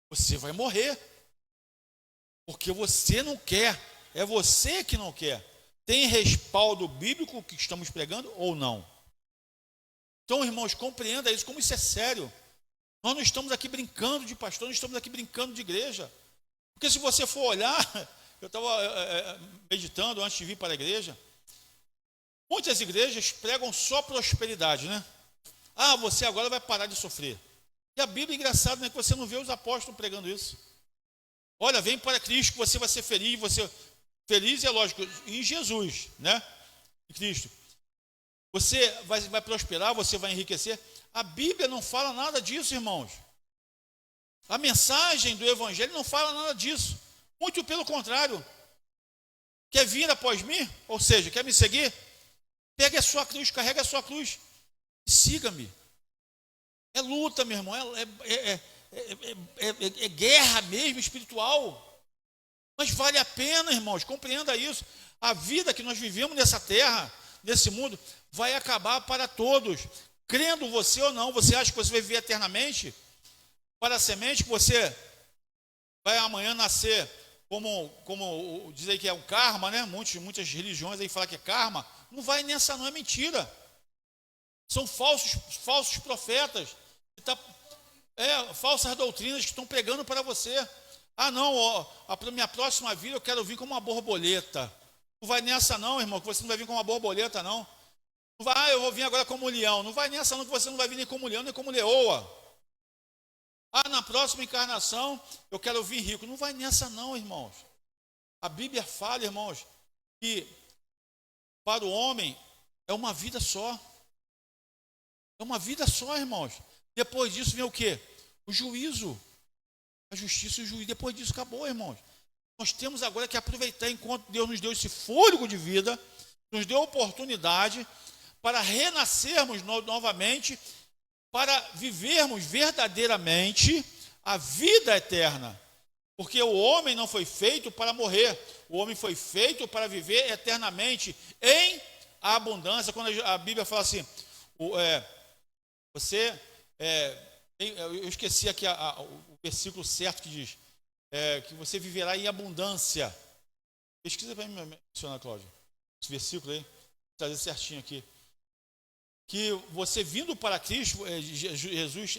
Você vai morrer. Porque você não quer. É você que não quer. Tem respaldo bíblico que estamos pregando ou não? Então, irmãos, compreenda isso, como isso é sério. Nós não estamos aqui brincando de pastor, não estamos aqui brincando de igreja. Porque se você for olhar, eu estava meditando antes de vir para a igreja, Muitas igrejas pregam só prosperidade, né? Ah, você agora vai parar de sofrer. E a Bíblia é engraçado, né? Que você não vê os apóstolos pregando isso. Olha, vem para Cristo que você vai ser feliz. Feliz é lógico, em Jesus, né? Em Cristo. Você vai prosperar, você vai enriquecer. A Bíblia não fala nada disso, irmãos. A mensagem do Evangelho não fala nada disso. Muito pelo contrário. Quer vir após mim? Ou seja, quer me seguir? Pegue a sua cruz, carregue a sua cruz. E siga-me. É luta, meu irmão. É guerra mesmo espiritual. Mas vale a pena, irmãos. Compreenda isso. A vida que nós vivemos nessa terra, nesse mundo, vai acabar para todos. Crendo você ou não, você acha que você vai viver eternamente? Para a semente que você vai amanhã nascer, como dizem que é um karma, né? Muitas religiões aí falam que é karma. Não vai nessa, não, é mentira. São falsos profetas. Falsas doutrinas que estão pregando para você. Ah, não, a minha próxima vida eu quero vir como uma borboleta. Não vai nessa não, irmão, que você não vai vir como uma borboleta, não. Não vai, eu vou vir agora como leão. Não vai nessa não, que você não vai vir nem como leão, nem como leoa. Ah, na próxima encarnação eu quero vir rico. Não vai nessa não, irmãos. A Bíblia fala, irmãos, que para o homem é uma vida só. É uma vida só, irmãos. Depois disso vem o quê? O juízo. A justiça e o juízo. Depois disso acabou, irmãos. Nós temos agora que aproveitar enquanto Deus nos deu esse fôlego de vida, nos deu a oportunidade para renascermos novamente, para vivermos verdadeiramente a vida eterna. Porque o homem não foi feito para morrer. O homem foi feito para viver eternamente em abundância. Quando a Bíblia fala assim, eu esqueci aqui o versículo certo que diz que você viverá em abundância. Pesquisa para mim, senhora Cláudia, esse versículo aí, trazer certinho aqui. Que você vindo para Cristo, Jesus,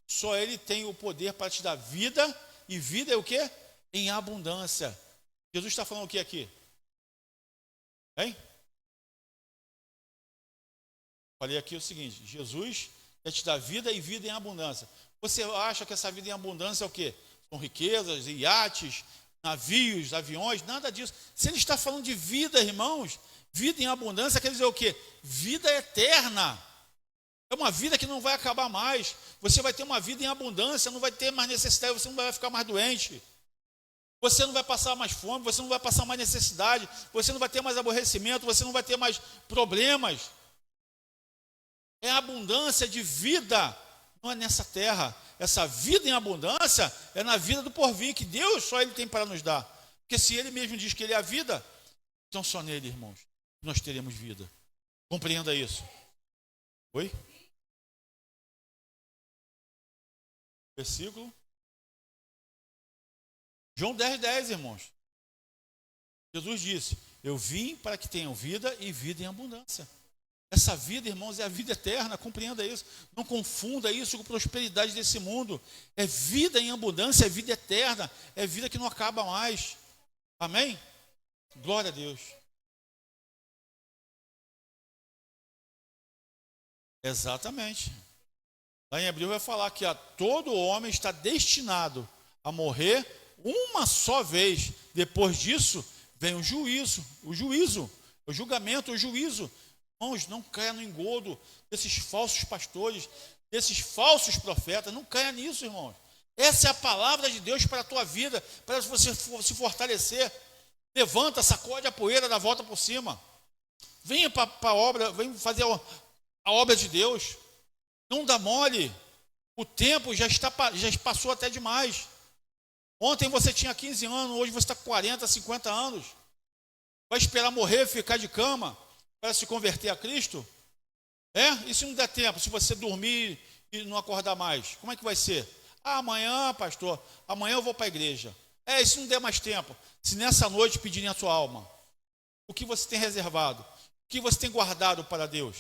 só Ele tem o poder para te dar vida, e vida é o quê? Em abundância. Jesus está falando o que aqui? Hein? Falei aqui o seguinte, Jesus quer te dar vida e vida em abundância. Você acha que essa vida em abundância é o quê? São riquezas, iates, navios, aviões, nada disso. Se Ele está falando de vida, irmãos, vida em abundância quer dizer o quê? Vida eterna. É uma vida que não vai acabar mais. Você vai ter uma vida em abundância, não vai ter mais necessidade, você não vai ficar mais doente. Você não vai passar mais fome, você não vai passar mais necessidade, você não vai ter mais aborrecimento, você não vai ter mais problemas. É a abundância de vida, não é nessa terra. Essa vida em abundância é na vida do porvir, que Deus só Ele tem para nos dar. Porque se Ele mesmo diz que Ele é a vida, então só nele, irmãos, nós teremos vida. Compreenda isso. Oi? Versículo. João 10:10, irmãos. Jesus disse, eu vim para que tenham vida e vida em abundância. Essa vida, irmãos, é a vida eterna, compreenda isso. Não confunda isso com prosperidade desse mundo. É vida em abundância, é vida eterna, é vida que não acaba mais. Amém? Glória a Deus. Exatamente. Lá em Hebreu vai falar que todo homem está destinado a morrer uma só vez. Depois disso, vem o juízo, o julgamento, o juízo. Irmãos, não caia no engodo desses falsos pastores, desses falsos profetas. Não caia nisso, irmãos. Essa é a palavra de Deus para a tua vida, para você se fortalecer. Levanta, sacode a poeira, dá a volta por cima. Venha para a obra, venha fazer a obra de Deus. Não dá mole. O tempo já passou até demais. Ontem você tinha 15 anos, hoje você está com 40, 50 anos. Vai esperar morrer, ficar de cama para se converter a Cristo? E se não der tempo, se você dormir e não acordar mais, como é que vai ser? Amanhã, pastor, amanhã eu vou para a igreja. E se não der mais tempo? Se nessa noite pedirem a sua alma, o que você tem reservado? O que você tem guardado para Deus?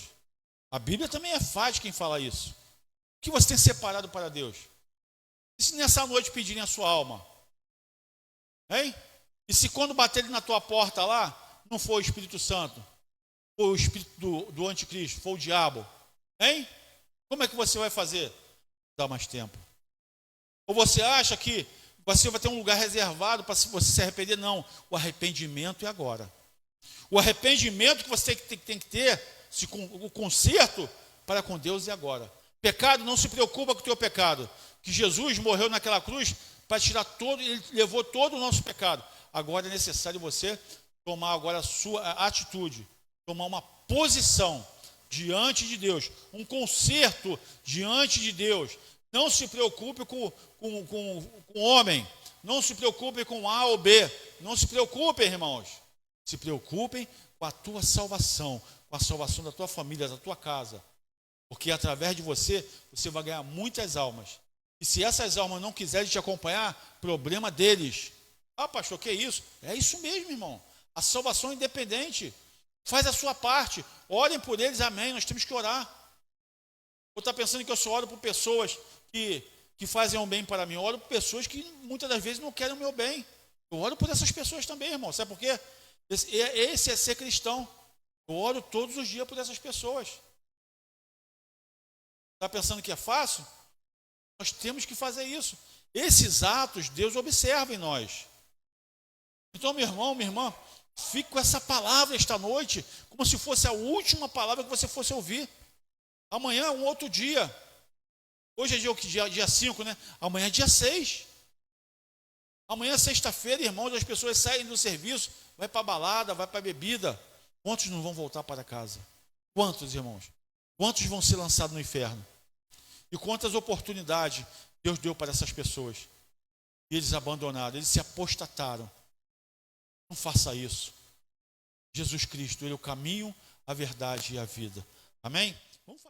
A Bíblia também é fácil quem fala isso. O que você tem separado para Deus? E se nessa noite pedirem a sua alma? E se quando baterem na tua porta lá, não for o Espírito Santo? foi o espírito do anticristo, foi o diabo? Hein? Como é que você vai fazer? Dá mais tempo. Ou você acha que você vai ter um lugar reservado para você se arrepender? Não, o arrependimento é agora. O arrependimento que você tem que ter, o conserto para com Deus é agora. Pecado, não se preocupa com o teu pecado. Que Jesus morreu naquela cruz para tirar todo, ele levou todo o nosso pecado. Agora é necessário você tomar agora a sua atitude, tomar uma posição diante de Deus, um conserto diante de Deus. Não se preocupe com o homem, não se preocupe com A ou B, não se preocupem, irmãos. Se preocupem com a tua salvação, com a salvação da tua família, da tua casa. Porque através de você, você vai ganhar muitas almas. E se essas almas não quiserem te acompanhar, problema deles. Ah, pastor, que é isso? É isso mesmo, irmão. A salvação é independente. Faz a sua parte. Orem por eles, amém. Nós temos que orar. Ou está pensando que eu só oro por pessoas que fazem um bem para mim? Eu oro por pessoas que muitas das vezes não querem o meu bem. Eu oro por essas pessoas também, irmão. Sabe por quê? Esse é ser cristão. Eu oro todos os dias por essas pessoas. Está pensando que é fácil? Nós temos que fazer isso. Esses atos, Deus observa em nós. Então, meu irmão, minha irmã, fique com essa palavra esta noite, como se fosse a última palavra que você fosse ouvir. Amanhã é um outro dia. Hoje é dia 5, né? Amanhã é dia 6. Amanhã é sexta-feira, irmãos, as pessoas saem do serviço, vai para a balada, vai para a bebida. Quantos não vão voltar para casa? Quantos, irmãos? Quantos vão ser lançados no inferno? E quantas oportunidades Deus deu para essas pessoas? E eles abandonaram, eles se apostataram. Não faça isso. Jesus Cristo, Ele é o caminho, a verdade e a vida. Amém?